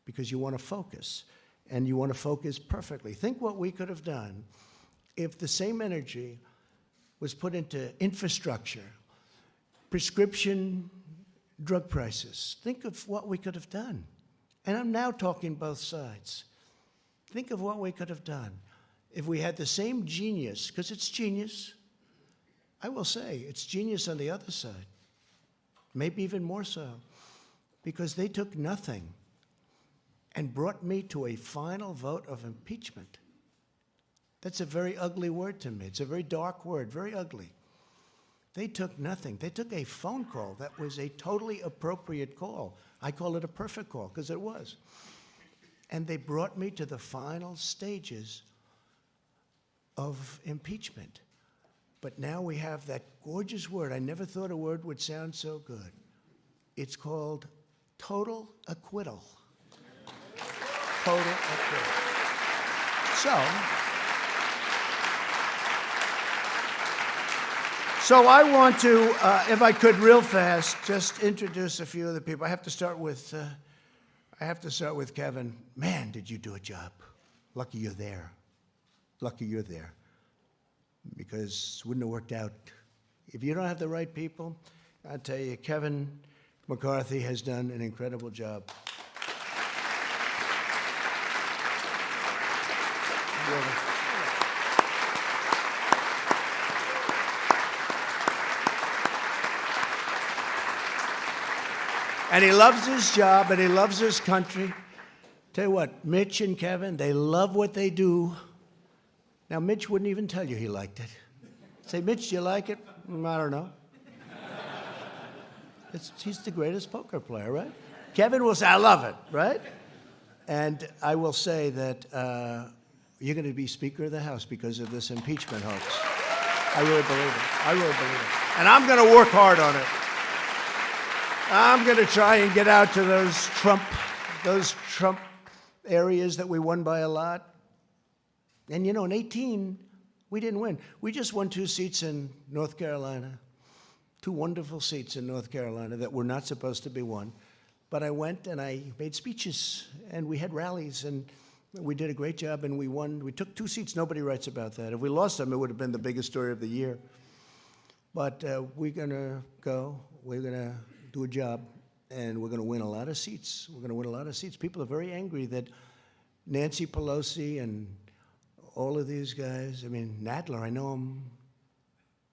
because you want to focus, and you want to focus perfectly. Think what we could have done if the same energy was put into infrastructure, prescription drug prices. Think of what we could have done. And I'm now talking both sides. Think of what we could have done if we had the same genius, because it's genius. I will say, it's genius on the other side. Maybe even more so, because they took nothing and brought me to a final vote of impeachment. That's a very ugly word to me. It's a very dark word, very ugly. They took nothing. They took a phone call that was a totally appropriate call. I call it a perfect call, because it was. And they brought me to the final stages of impeachment. But now we have that gorgeous word. I never thought a word would sound so good. It's called total acquittal. Total acquittal. So I want to, if I could, real fast, just introduce a few of the people. I have to start with Kevin. Man, did you do a job? Lucky you're there. Lucky you're there. Because it wouldn't have worked out. If you don't have the right people, I'll tell you, Kevin McCarthy has done an incredible job. And he loves his job, and he loves his country. Tell you what, Mitch and Kevin, they love what they do. Now, Mitch wouldn't even tell you he liked it. Say, Mitch, do you like it? I don't know. He's the greatest poker player, right? Kevin will say, I love it, right? And I will say that you're going to be Speaker of the House because of this impeachment hoax. I really believe it. I really believe it. And I'm going to work hard on it. I'm going to try and get out to those Trump areas that we won by a lot. And, you know, in 2018, we didn't win. We just won 2 seats in North Carolina, 2 wonderful seats in North Carolina that were not supposed to be won. But I went and I made speeches, and we had rallies, and we did a great job, and we won. We took 2 seats. Nobody writes about that. If we lost them, it would have been the biggest story of the year. But we're going to go. We're going to do a job, and we're going to win a lot of seats. We're going to win a lot of seats. People are very angry that Nancy Pelosi and all of these guys, I mean, Nadler, I know him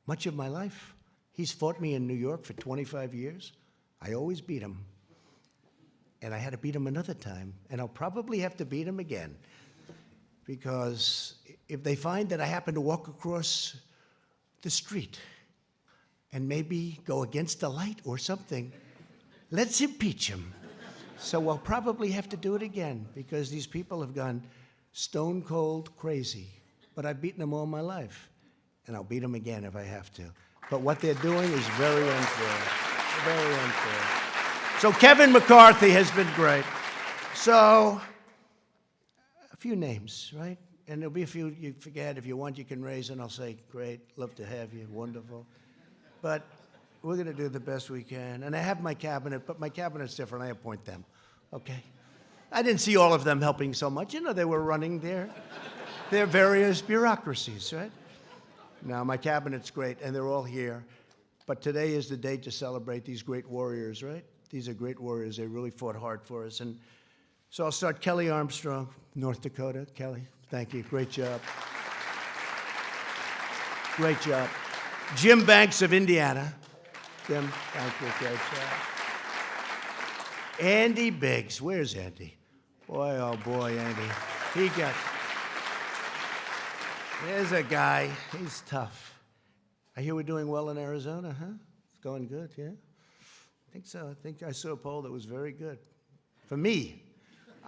much of my life. He's fought me in New York for 25 years. I always beat him. And I had to beat him another time. And I'll probably have to beat him again. Because if they find that I happen to walk across the street and maybe go against the light or something, let's impeach him. So we'll probably have to do it again, because these people have gone stone cold crazy. But I've beaten them all my life, and I'll beat them again if I have to. But what they're doing is very unfair, very unfair. So Kevin McCarthy has been great. So, a few names, right? And there'll be a few you forget. If you want, you can raise, and I'll say, great, love to have you, wonderful. But we're going to do the best we can. And I have my cabinet, but my cabinet's different. I appoint them, okay? I didn't see all of them helping so much. You know, they were running their various bureaucracies, right? Now, my cabinet's great, and they're all here. But today is the day to celebrate these great warriors, right? These are great warriors. They really fought hard for us. And so I'll start. Kelly Armstrong, North Dakota. Kelly, thank you. Great job. Great job. Jim Banks of Indiana. Jim, thank you. Great job. Andy Biggs. Where's Andy? Boy, oh boy, Andy. There's a guy. He's tough. I hear we're doing well in Arizona, huh? It's going good, yeah? I think so. I think I saw a poll that was very good. For me,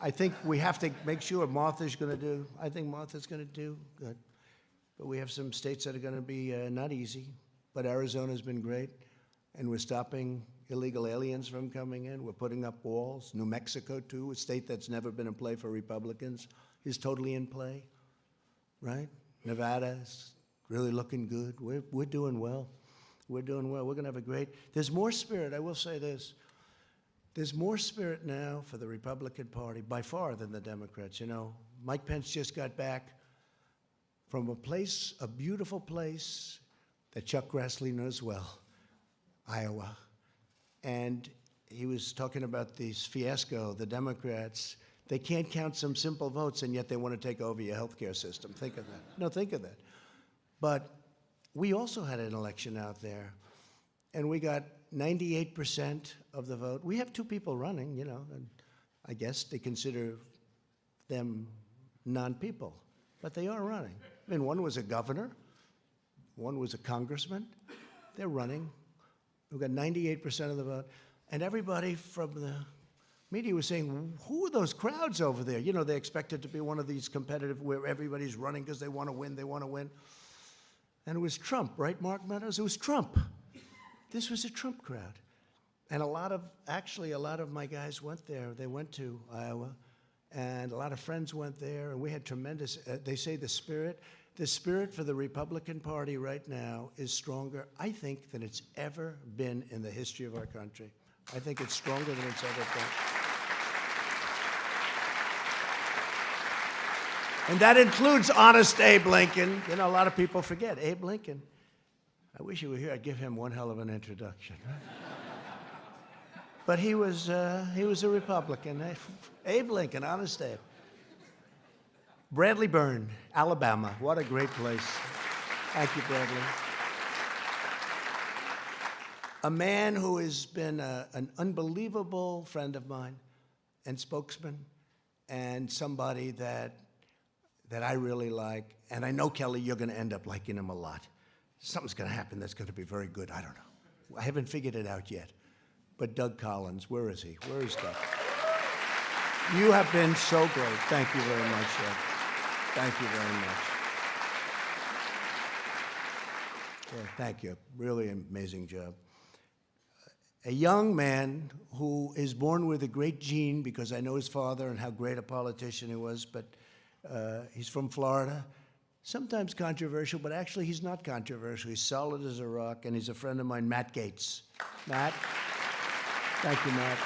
I think we have to make sure Martha's going to do, I think Martha's going to do good. But we have some states that are going to be not easy. But Arizona's been great. And we're stopping illegal aliens from coming in. We're putting up walls. New Mexico, too, a state that's never been in play for Republicans, is totally in play, right? Nevada's really looking good. We're doing well. We're doing well. We're going to have a great, there's more spirit. I will say this. There's more spirit now for the Republican Party by far than the Democrats. You know, Mike Pence just got back from a beautiful place that Chuck Grassley knows well, Iowa. And he was talking about this fiasco, the Democrats. They can't count some simple votes, and yet they want to take over your healthcare system. Think of that. No, think of that. But we also had an election out there, and we got 98% of the vote. We have two people running, you know, and I guess they consider them non-people, but they are running. I mean, one was a governor, one was a congressman. They're running. We've got 98% of the vote, and everybody from the media was saying, who are those crowds over there? You know, they expect it to be one of these competitive where everybody's running because they want to win, And it was Trump, right, Mark Meadows? It was Trump. This was a Trump crowd. And a lot of my guys went there. They went to Iowa, and a lot of friends went there, and we had tremendous, they say the spirit for the Republican Party right now is stronger, I think, than it's ever been in the history of our country. I think it's stronger than it's ever been. And that includes honest Abe Lincoln. You know, a lot of people forget Abe Lincoln. I wish he were here. I'd give him one hell of an introduction. But he was a Republican. Abe Lincoln, honest Abe. Bradley Byrne, Alabama. What a great place. Thank you, Bradley. A man who has been an unbelievable friend of mine and spokesman, and somebody that I really like. And I know, Kelly, you're going to end up liking him a lot. Something's going to happen that's going to be very good. I don't know. I haven't figured it out yet. But Doug Collins, where is he? Where is Doug? You have been so great. Thank you very much, Doug. Thank you very much. Yeah, thank you. Really amazing job. A young man who is born with a great gene, because I know his father and how great a politician he was, but he's from Florida. Sometimes controversial, but actually he's not controversial. He's solid as a rock, and he's a friend of mine, Matt Gaetz. Matt? Thank you, Matt.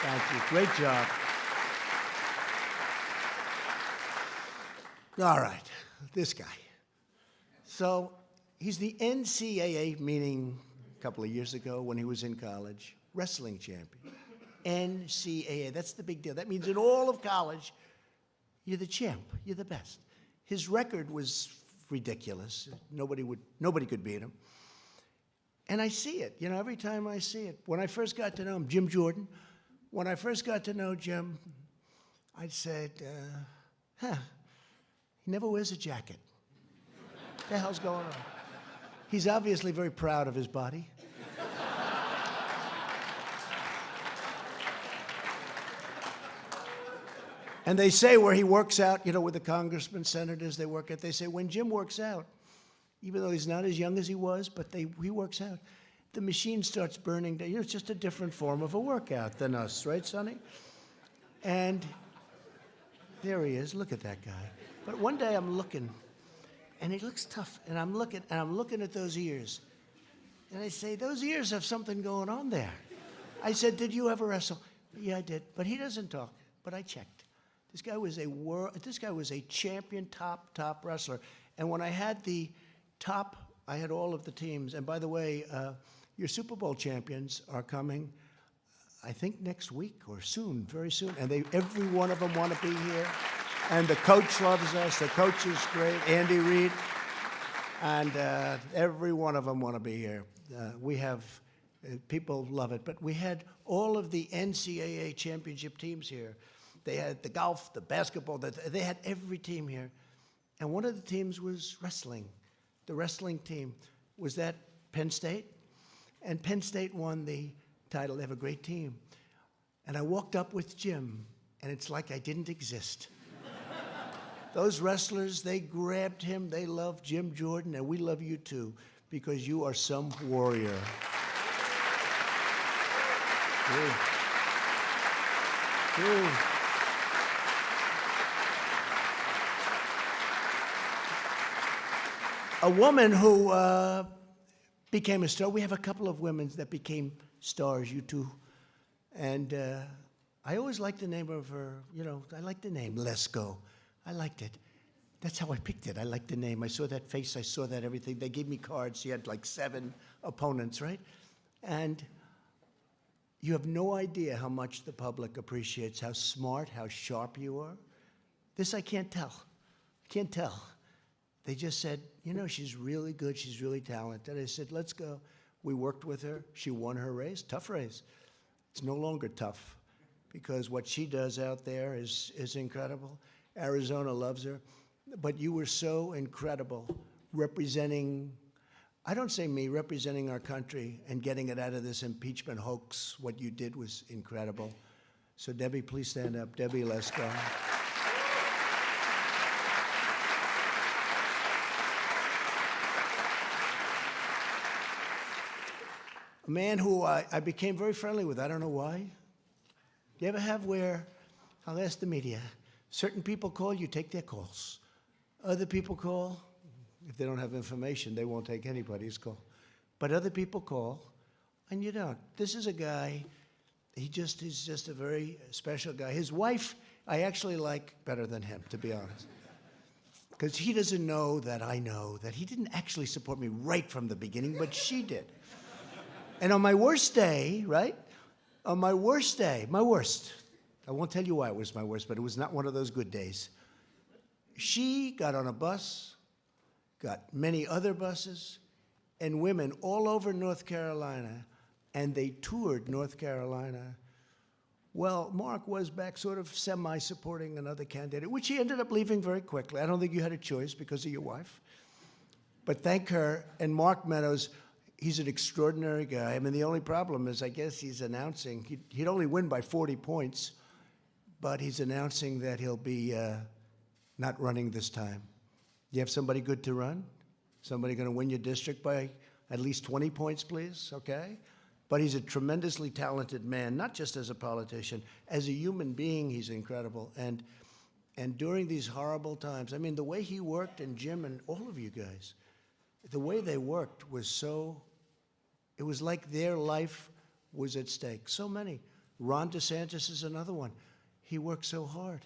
Thank you. Great job. All right, this guy. So he's the NCAA, meaning a couple of years ago when he was in college, wrestling champion. NCAA, that's the big deal. That means in all of college, you're the champ, you're the best. His record was ridiculous. Nobody could beat him. And I see it, you know, every time I see it. When I first got to know him, Jim Jordan, when I first got to know Jim, I said, he never wears a jacket. What the hell's going on? He's obviously very proud of his body. And they say where he works out, you know, where the congressmen, senators, they work at, they say when Jim works out, even though he's not as young as he was, but he works out, the machine starts burning down. You know, it's just a different form of a workout than us, right, Sonny? And there he is. Look at that guy. But one day I'm looking, and he looks tough, and I'm looking at those ears. And I say, those ears have something going on there. I said, did you ever wrestle? Yeah, I did. But he doesn't talk. But I checked. This guy was a champion, top wrestler. And when I had I had all of the teams. And by the way, your Super Bowl champions are coming, I think next week or soon, very soon. And every one of them want to be here. And the coach loves us. The coach is great, Andy Reid. And every one of them want to be here. We have, people love it. But we had all of the NCAA championship teams here. They had the golf, the basketball, they had every team here. And one of the teams was wrestling. The wrestling team was that Penn State. And Penn State won the title. They have a great team. And I walked up with Jim, and it's like I didn't exist. Those wrestlers, they grabbed him. They love Jim Jordan, and we love you too, because you are some warrior. A woman who became a star. We have a couple of women that became stars, you two. And I always liked the name of her, you know, I liked the name, Lesko. I liked it. That's how I picked it. I liked the name. I saw that face. I saw that everything. They gave me cards. She had like 7 opponents, right? And you have no idea how much the public appreciates, how smart, how sharp you are. This I can't tell. I can't tell. They just said, you know, she's really good. She's really talented. I said, let's go. We worked with her. She won her race. Tough race. It's no longer tough because what she does out there is incredible. Arizona loves her. But you were so incredible representing, I don't say me, representing our country and getting it out of this impeachment hoax. What you did was incredible. So Debbie, please stand up. Debbie Lesko. A man who I became very friendly with. I don't know why. You ever have where, I'll ask the media, certain people call, you take their calls. Other people call, if they don't have information, they won't take anybody's call. But other people call, and you don't. This is a guy, he's just a very special guy. His wife, I actually like better than him, to be honest. Because he doesn't know that I know that he didn't actually support me right from the beginning, but she did. And on my worst day, right? On my worst day, my worst, I won't tell you why it was my worst, but it was not one of those good days. She got on a bus, got many other buses, and women all over North Carolina, and they toured North Carolina. Well, Mark was back sort of semi-supporting another candidate, which he ended up leaving very quickly. I don't think you had a choice because of your wife. But thank her, and Mark Meadows, he's an extraordinary guy. I mean, the only problem is I guess he's announcing, he'd only win by 40 points, but he's announcing that he'll be not running this time. You have somebody good to run? Somebody going to win your district by at least 20 points, please, okay? But he's a tremendously talented man, not just as a politician. As a human being, he's incredible. And during these horrible times, I mean, the way he worked, and Jim and all of you guys, the way they worked was so, it was like their life was at stake. So many. Ron DeSantis is another one. He worked so hard.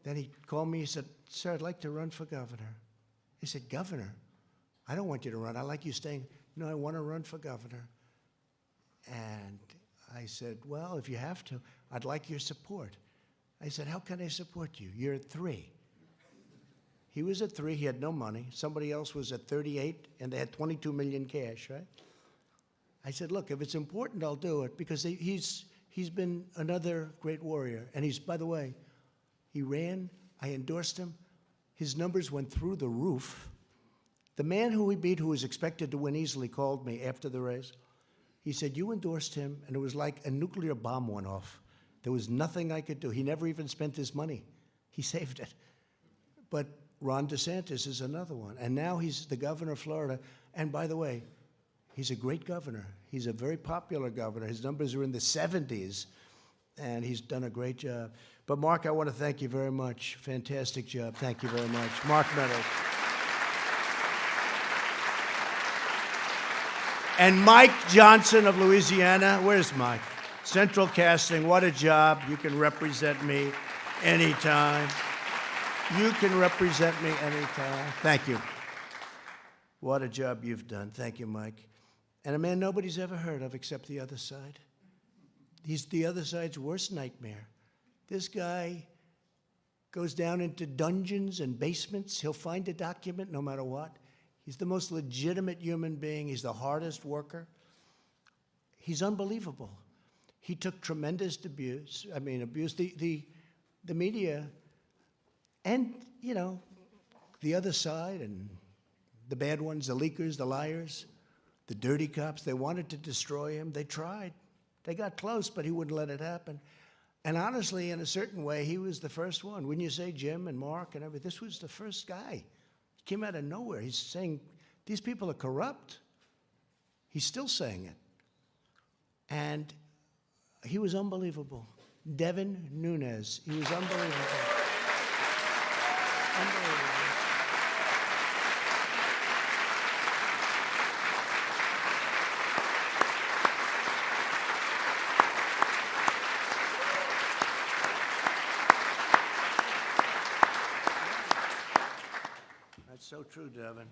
Then he called me, he said, sir, I'd like to run for governor. He said, governor? I don't want you to run. I like you staying. No, I want to run for governor. And I said, well, if you have to, I'd like your support. I said, how can I support you? You're at 3. He was at 3. He had no money. Somebody else was at 38, and they had 22 million cash, right? I said, look, if it's important, I'll do it, because he's been another great warrior. And he's, by the way, he ran. I endorsed him. His numbers went through the roof. The man who he beat, who was expected to win easily, called me after the race. He said, you endorsed him, and it was like a nuclear bomb went off. There was nothing I could do. He never even spent his money. He saved it. But Ron DeSantis is another one. And now he's the governor of Florida. And by the way, he's a great governor. He's a very popular governor. His numbers are in the 70s, and he's done a great job. But Mark, I want to thank you very much. Fantastic job. Thank you very much. Mark Meadows. And Mike Johnson of Louisiana. Where's Mike? Central Casting, what a job. You can represent me anytime. You can represent me anytime. Thank you. What a job you've done. Thank you, Mike. And a man nobody's ever heard of except the other side. He's the other side's worst nightmare. This guy goes down into dungeons and basements. He'll find a document no matter what. He's the most legitimate human being. He's the hardest worker. He's unbelievable. He took tremendous abuse. The media and, the other side and the bad ones, the leakers, the liars, the dirty cops, they wanted to destroy him. They tried. They got close, but he wouldn't let it happen. And honestly, in a certain way, he was the first one. Wouldn't you say, Jim and Mark and everything? This was the first guy. He came out of nowhere. He's saying, these people are corrupt. He's still saying it. And he was unbelievable. Devin Nunes. He was unbelievable. Unbelievable. That's so true, Devin.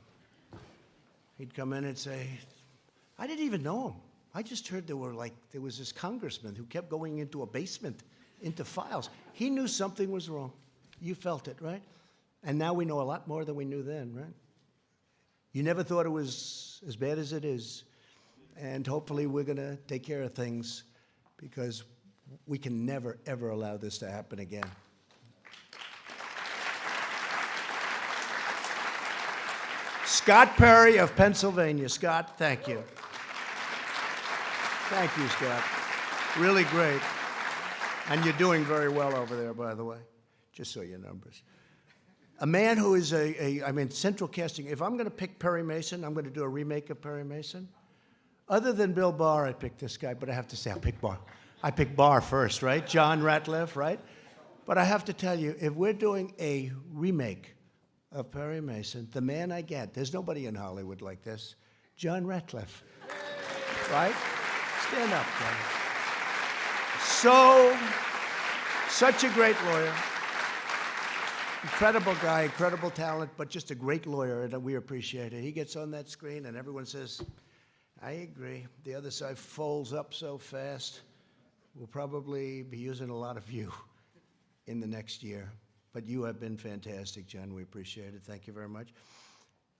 He'd come in and say, I didn't even know him. I just heard there was this congressman who kept going into a basement, into files. He knew something was wrong. You felt it, right? And now we know a lot more than we knew then, right? You never thought it was as bad as it is. And hopefully we're going to take care of things because we can never, ever allow this to happen again. Scott Perry of Pennsylvania. Scott, thank you. Thank you, Scott. Really great. And you're doing very well over there, by the way, just so your numbers. A man who is Central Casting. If I'm going to pick Perry Mason, I'm going to do a remake of Perry Mason. Other than Bill Barr, I picked this guy, but I have to say I picked Barr. I picked Barr first, right? John Ratliff, right? But I have to tell you, if we're doing a remake of Perry Mason, the man I get, there's nobody in Hollywood like this, John Ratliff, right? Stand up, John. Such a great lawyer. Incredible guy, incredible talent, but just a great lawyer, and we appreciate it. He gets on that screen, and everyone says, I agree. The other side folds up so fast. We'll probably be using a lot of you in the next year. But you have been fantastic, John. We appreciate it. Thank you very much.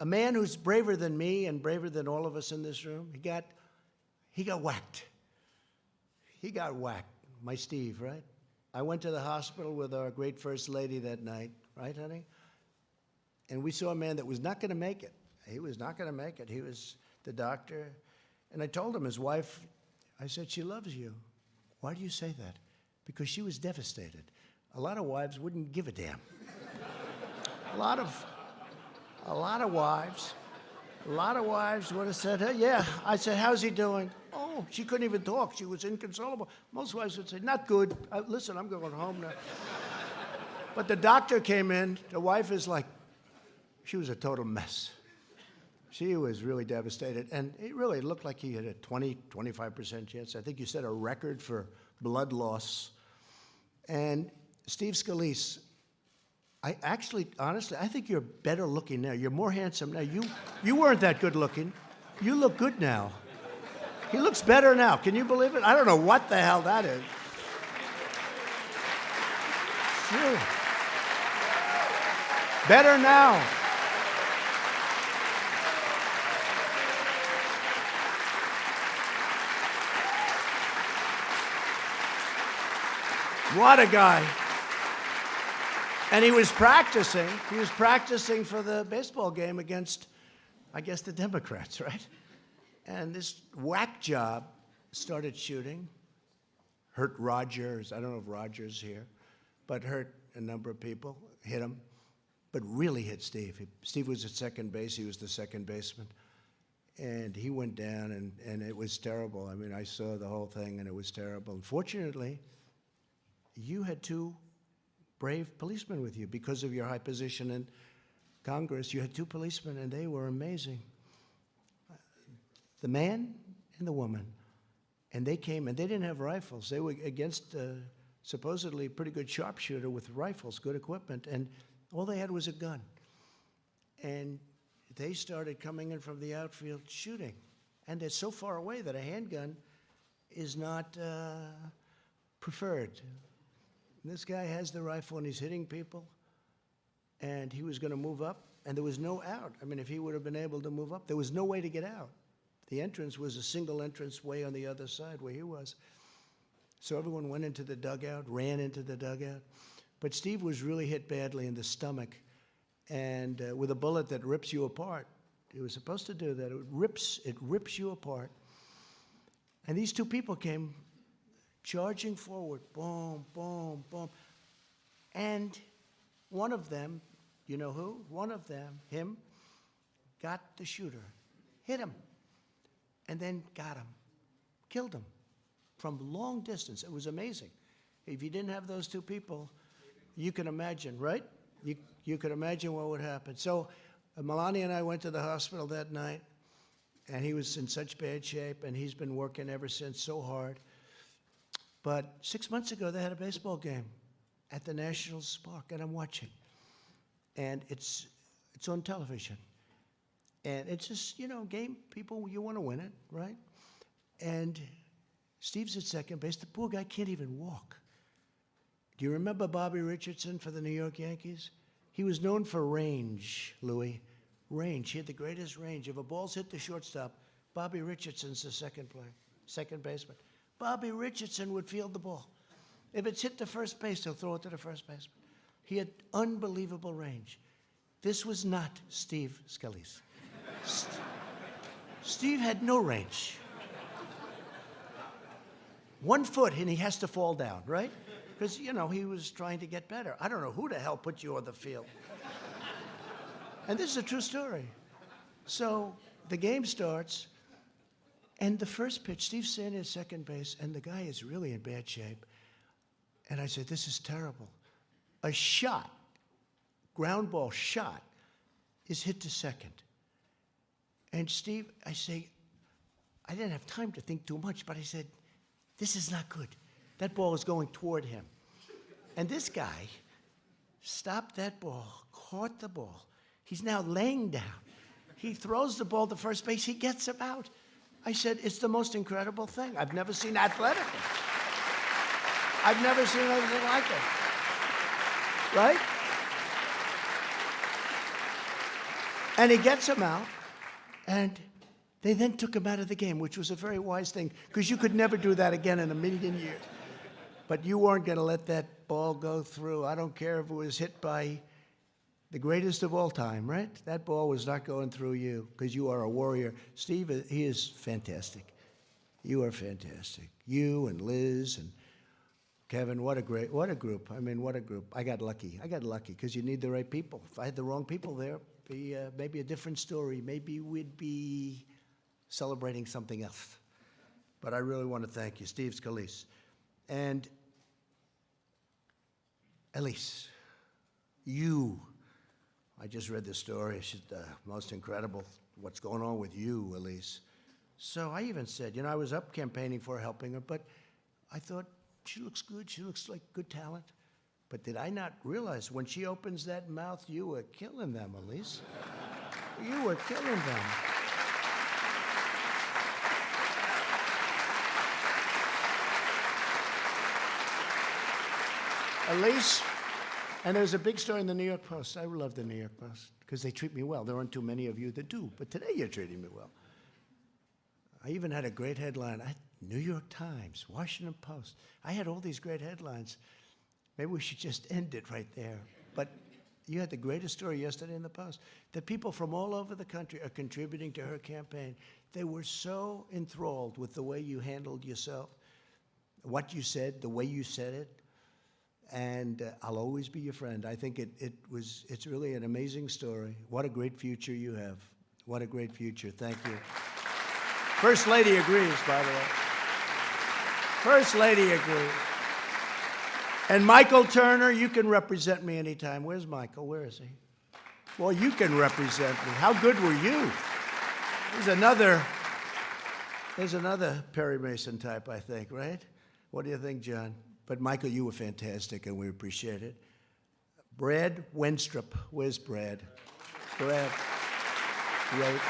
A man who's braver than me and braver than all of us in this room. He got whacked. He got whacked. My Steve, right? I went to the hospital with our great First Lady that night, right, honey? And we saw a man that was not going to make it. He was not going to make it. He was the doctor. And I told him, his wife, I said, she loves you. Why do you say that? Because she was devastated. A lot of wives wouldn't give a damn. A lot of wives would have said, hey, yeah. I said, how's he doing? Oh, she couldn't even talk. She was inconsolable. Most wives would say, not good. Listen, I'm going home now. But the doctor came in. The wife is like, she was a total mess. She was really devastated. And it really looked like he had a 25% chance. I think you said a record for blood loss. And Steve Scalise, honestly, I think you're better looking now. You're more handsome now. You weren't that good looking. You look good now. He looks better now. Can you believe it? I don't know what the hell that is. True. Better now. What a guy. And he was practicing. He was practicing for the baseball game against, I guess, the Democrats, right? And this whack job started shooting, hurt Rogers. I don't know if Rogers here, but hurt a number of people, hit him, but really hit Steve. Steve was at second base. He was the second baseman. And he went down, and it was terrible. I mean, I saw the whole thing, and it was terrible. Unfortunately, you had two brave policemen with you because of your high position in Congress. You had two policemen, and they were amazing. The man and the woman. And they came, and they didn't have rifles. They were against supposedly a pretty good sharpshooter with rifles, good equipment, and all they had was a gun. And they started coming in from the outfield shooting. And they're so far away that a handgun is not preferred. And this guy has the rifle, and he's hitting people, and he was going to move up, and there was no out. I mean, if he would have been able to move up, there was no way to get out. The entrance was a single entrance way on the other side where he was. So everyone went into the dugout, ran into the dugout. But Steve was really hit badly in the stomach, and with a bullet that rips you apart. It was supposed to do that. It rips you apart. And these two people came charging forward, boom, boom, boom. And one of them, you know who? One of them, him, got the shooter, hit him, and then got him, killed him from long distance. It was amazing. If you didn't have those two people, you can imagine, right? You could imagine what would happen. So Melania and I went to the hospital that night, and he was in such bad shape, and he's been working ever since so hard. But 6 months ago, they had a baseball game at the Nationals Park, and I'm watching. And it's on television. And it's just, game, people, you want to win it, right? And Steve's at second base. The poor guy can't even walk. Do you remember Bobby Richardson for the New York Yankees? He was known for range, Louis. Range. He had the greatest range. If a ball's hit the shortstop, Bobby Richardson's the second baseman. Bobby Richardson would field the ball. If it's hit the first base, he'll throw it to the first baseman. He had unbelievable range. This was not Steve Scalise. Steve had no range. 1 foot, and he has to fall down, right? Because, he was trying to get better. I don't know who the hell put you on the field. And this is a true story. So the game starts, and the first pitch, Steve's standing at second base, and the guy is really in bad shape. And I said, this is terrible. A shot, ground ball shot, is hit to second. And Steve, I say, I didn't have time to think too much, but I said, this is not good. That ball is going toward him. And this guy stopped that ball, caught the ball. He's now laying down. He throws the ball to first base. He gets him out. I said, it's the most incredible thing. I've never seen athletic. I've never seen anything like it. Right? And he gets him out, and they then took him out of the game, which was a very wise thing, because you could never do that again in a million years. But you weren't going to let that ball go through. I don't care if it was hit by the greatest of all time, right? That ball was not going through you, because you are a warrior. Steve, he is fantastic. You are fantastic. You and Liz and Kevin, what a group. I mean, what a group. I got lucky, because you need the right people. If I had the wrong people there, it'd be maybe a different story. Maybe we'd be celebrating something else. But I really want to thank you, Steve Scalise. And Elise, I just read the story. She's the most incredible, what's going on with you, Elise. So I even said, I was up campaigning for helping her, but I thought, she looks good. She looks like good talent. But did I not realize when she opens that mouth, you were killing them, Elise? You were killing them. Elise, and there's a big story in the New York Post. I love the New York Post because they treat me well. There aren't too many of you that do, but today you're treating me well. I even had a great headline. New York Times, Washington Post. I had all these great headlines. Maybe we should just end it right there. But you had the greatest story yesterday in the Post, that people from all over the country are contributing to her campaign. They were so enthralled with the way you handled yourself. what you said, the way you said it, and I'll always be your friend. I think it's really an amazing story. What a great future you have. What a great future. Thank you. First Lady agrees, by the way. First Lady agrees. And Michael Turner, you can represent me anytime. Where's Michael? Where is he? Well, you can represent me. How good were you? There's another Perry Mason type, I think, right? What do you think, John? But Michael, you were fantastic, and we appreciate it. Brad Wenstrup. Where's Brad? Brad. Great.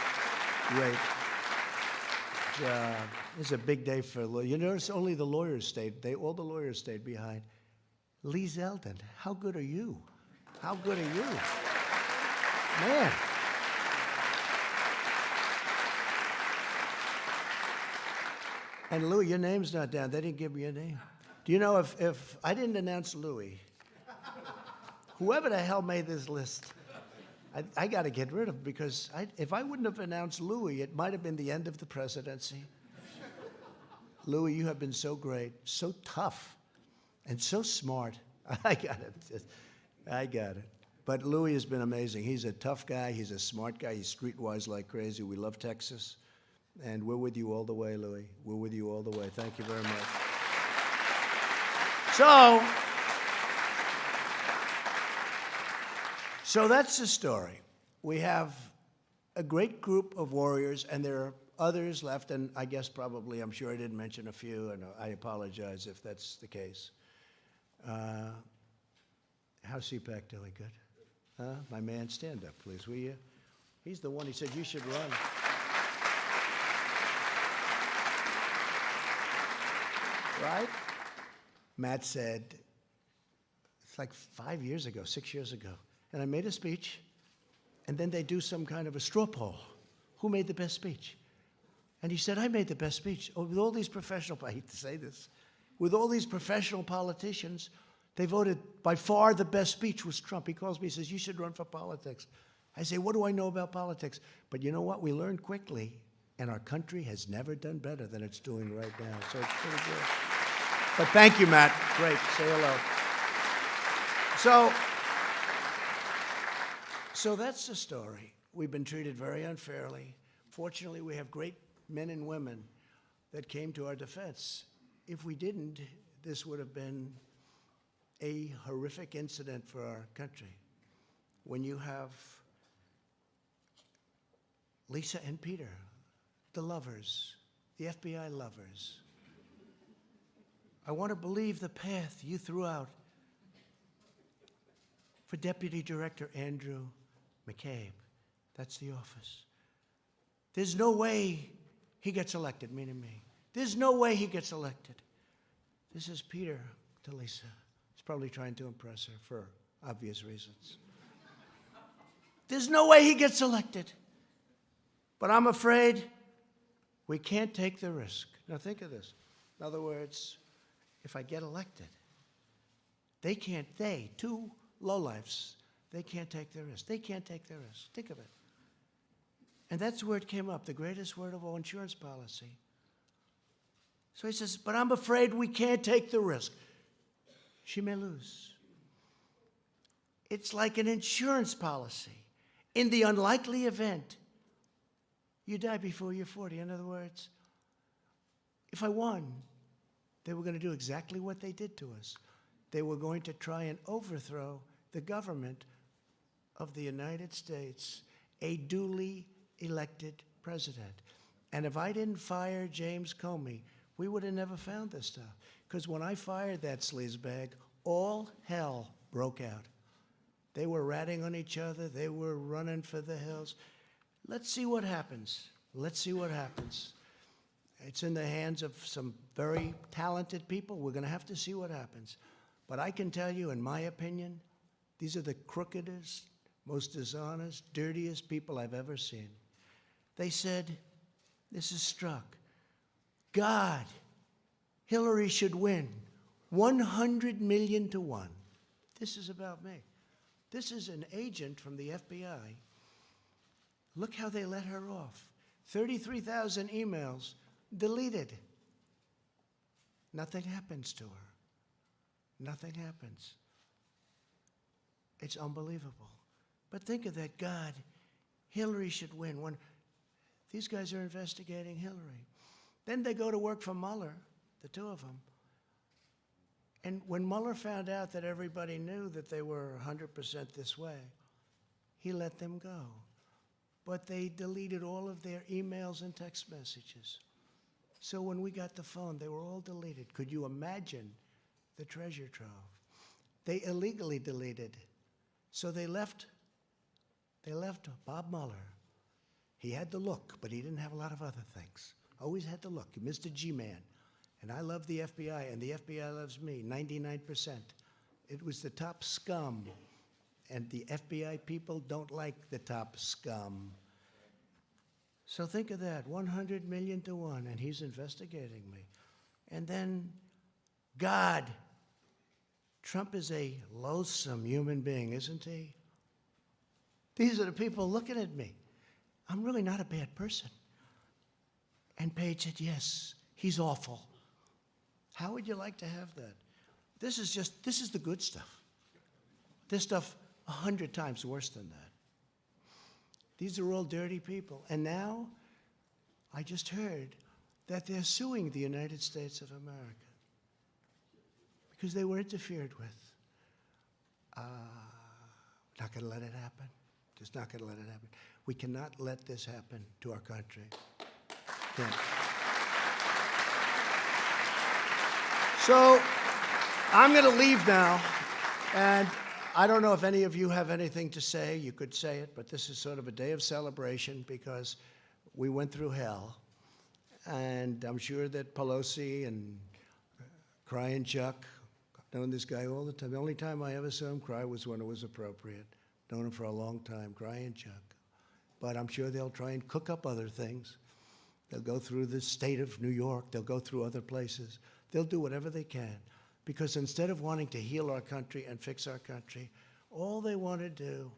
It's a big day for lawyers. You notice only the lawyers stayed. All the lawyers stayed behind. Lee Zeldin, how good are you? How good are you? Man. And Louis, your name's not down. They didn't give me your name. Do you know if I didn't announce Louis, whoever the hell made this list, I got to get rid of him, because if I wouldn't have announced Louis, it might have been the end of the presidency. Louis, you have been so great, so tough, and so smart. I got it. But Louis has been amazing. He's a tough guy. He's a smart guy. He's streetwise like crazy. We love Texas. And we're with you all the way, Louis. We're with you all the way. Thank you very much. So that's the story. We have a great group of warriors, and there are others left, and I guess probably, I'm sure I didn't mention a few, and I apologize if that's the case. How's CPAC doing? Good? Huh? My man, stand up, please, will you? He's the one, he said you should run. Right? Matt said, it's like 5 years ago, 6 years ago, and I made a speech, and then they do some kind of a straw poll. Who made the best speech? And he said, I made the best speech. Oh, with all these professional, I hate to say this, with all these professional politicians, they voted by far the best speech was Trump. He calls me, he says, you should run for politics. I say, what do I know about politics? But you know what? We learned quickly, and our country has never done better than it's doing right now. So it's pretty good. But thank you, Matt. Great. Say hello. So that's the story. We've been treated very unfairly. Fortunately, we have great men and women that came to our defense. If we didn't, this would have been a horrific incident for our country. When you have Lisa and Peter, the lovers, the FBI lovers, I want to believe the path you threw out for Deputy Director Andrew McCabe. That's the office. There's no way he gets elected, meaning me. There's no way he gets elected. This is Peter to Lisa. He's probably trying to impress her for obvious reasons. There's no way he gets elected. But I'm afraid we can't take the risk. Now think of this. In other words, if I get elected, two lowlifes, they can't take the risk. They can't take the risk. Think of it. And that's where it came up, the greatest word of all, insurance policy. So he says, but I'm afraid we can't take the risk. She may lose. It's like an insurance policy. In the unlikely event, you die before you're 40. In other words, if I won, they were going to do exactly what they did to us. They were going to try and overthrow the government of the United States, a duly elected president. And if I didn't fire James Comey, we would have never found this stuff. Because when I fired that sleazebag, all hell broke out. They were ratting on each other. They were running for the hills. Let's see what happens. Let's see what happens. It's in the hands of some very talented people. We're going to have to see what happens. But I can tell you, in my opinion, these are the crookedest, most dishonest, dirtiest people I've ever seen. They said, this is Strzok. God, Hillary should win 100 million to 1. This is about me. This is an agent from the FBI. Look how they let her off. 33,000 emails deleted. Nothing happens to her. Nothing happens. It's unbelievable. But think of that, God, Hillary should win. These guys are investigating Hillary. Then they go to work for Mueller, the two of them. And when Mueller found out that everybody knew that they were 100% this way, he let them go. But they deleted all of their emails and text messages. So when we got the phone, they were all deleted. Could you imagine the treasure trove? They illegally deleted. So they left Bob Mueller. He had the look, but he didn't have a lot of other things. Always had the look, Mr. G-Man. And I love the FBI, and the FBI loves me, 99%. It was the top scum, and the FBI people don't like the top scum. So think of that, 100 million to 1, and he's investigating me. And then, God, Trump is a loathsome human being, isn't he? These are the people looking at me. I'm really not a bad person. And Page said, yes, he's awful. How would you like to have that? This is the good stuff. This stuff 100 times worse than that. These are all dirty people. And now, I just heard that they're suing the United States of America because they were interfered with. Not going to let it happen. Just not going to let it happen. We cannot let this happen to our country. Can't. So, I'm going to leave now, and I don't know if any of you have anything to say. You could say it, but this is sort of a day of celebration because we went through hell, and I'm sure that Pelosi and Crying Chuck, I've known this guy all the time. The only time I ever saw him cry was when it was appropriate. Known him for a long time, Crying Chuck. But I'm sure they'll try and cook up other things. They'll go through the state of New York. They'll go through other places. They'll do whatever they can. Because instead of wanting to heal our country and fix our country, all they want to do,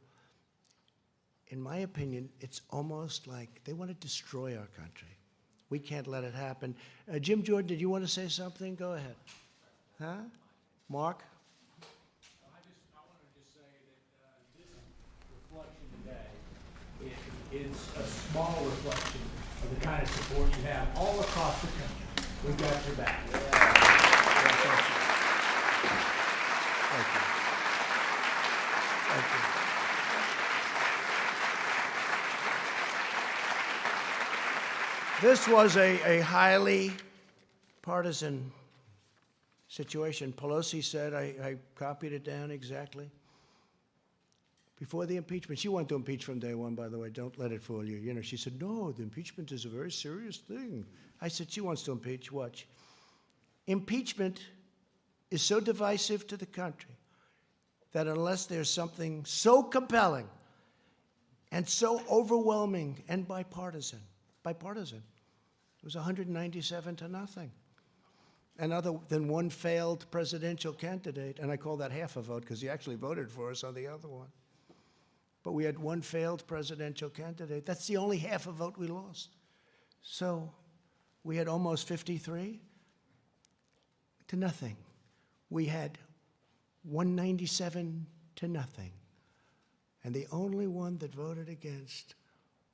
in my opinion, it's almost like they want to destroy our country. We can't let it happen. Jim Jordan, did you want to say something? Go ahead. Huh? Mark? I wanted to just say that this reflection today is a small reflection of the kind of support you have all across the country. We've got your back. Thank you. Thank you. This was a highly partisan situation. Pelosi said, I copied it down exactly. Before the impeachment, she wanted to impeach from day one, by the way. Don't let it fool you. You know, she said, no, the impeachment is a very serious thing. I said, she wants to impeach. Watch. Impeachment is so divisive to the country that unless there's something so compelling and so overwhelming and bipartisan, it was 197 to nothing. And other than one failed presidential candidate, and I call that half a vote because he actually voted for us on the other one. But we had one failed presidential candidate. That's the only half a vote we lost. So we had almost 53 to nothing. We had 197 to nothing. And the only one that voted against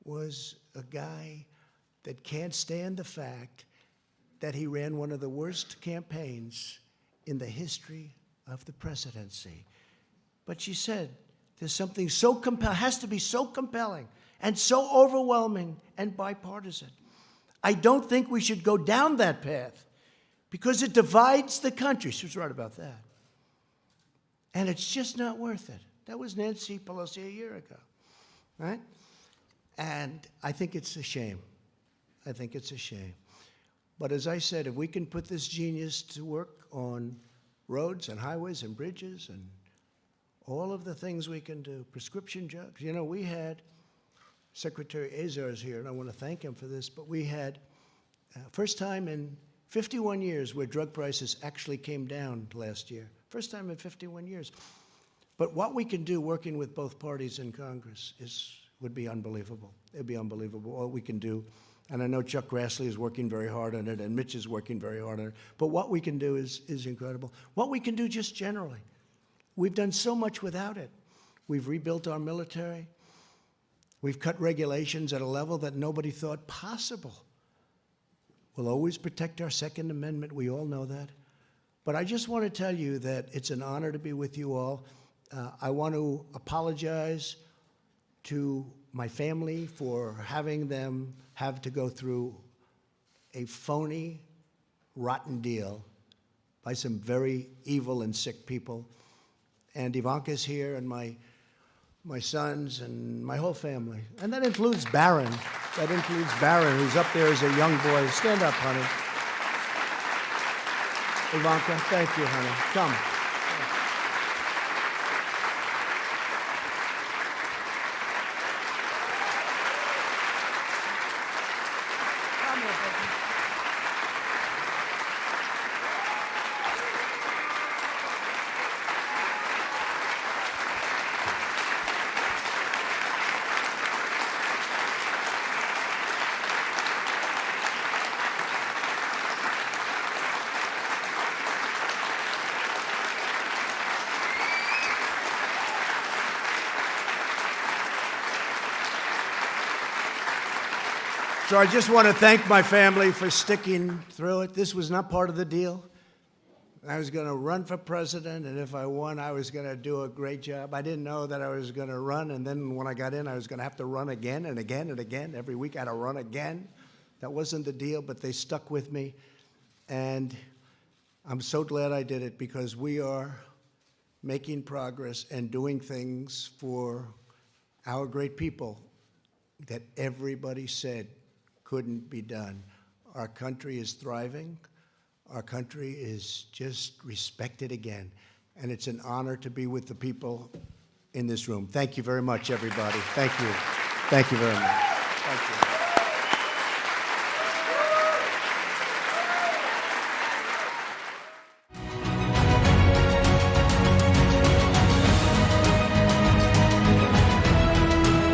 was a guy that can't stand the fact that he ran one of the worst campaigns in the history of the presidency. But she said, there's something so compelling, has to be so compelling and so overwhelming and bipartisan. I don't think we should go down that path because it divides the country. She was right about that. And it's just not worth it. That was Nancy Pelosi a year ago, right? And I think it's a shame. I think it's a shame. But as I said, if we can put this genius to work on roads and highways and bridges and all of the things we can do, prescription drugs. You know, we had Secretary Azar's here, and I want to thank him for this, but we had first time in 51 years where drug prices actually came down last year. First time in 51 years. But what we can do working with both parties in Congress would be unbelievable. It'd be unbelievable. What we can do And I know Chuck Grassley is working very hard on it, and Mitch is working very hard on it. But what we can do is incredible. What we can do just generally. We've done so much without it. We've rebuilt our military. We've cut regulations at a level that nobody thought possible. We'll always protect our Second Amendment. We all know that. But I just want to tell you that it's an honor to be with you all. I want to apologize to my family for having them have to go through a phony, rotten deal by some very evil and sick people. And Ivanka's here, and my sons, and my whole family. And that includes Barron. That includes Barron, who's up there as a young boy. Stand up, honey. Ivanka, thank you, honey. Come. So I just want to thank my family for sticking through it. This was not part of the deal. I was going to run for president, and if I won, I was going to do a great job. I didn't know that I was going to run, and then when I got in, I was going to have to run again and again and again. Every week I had to run again. That wasn't the deal, but they stuck with me. And I'm so glad I did it, because we are making progress and doing things for our great people that everybody said couldn't be done. Our country is thriving. Our country is just respected again. And it's an honor to be with the people in this room. Thank you very much, everybody. Thank you. Thank you very much. Thank you.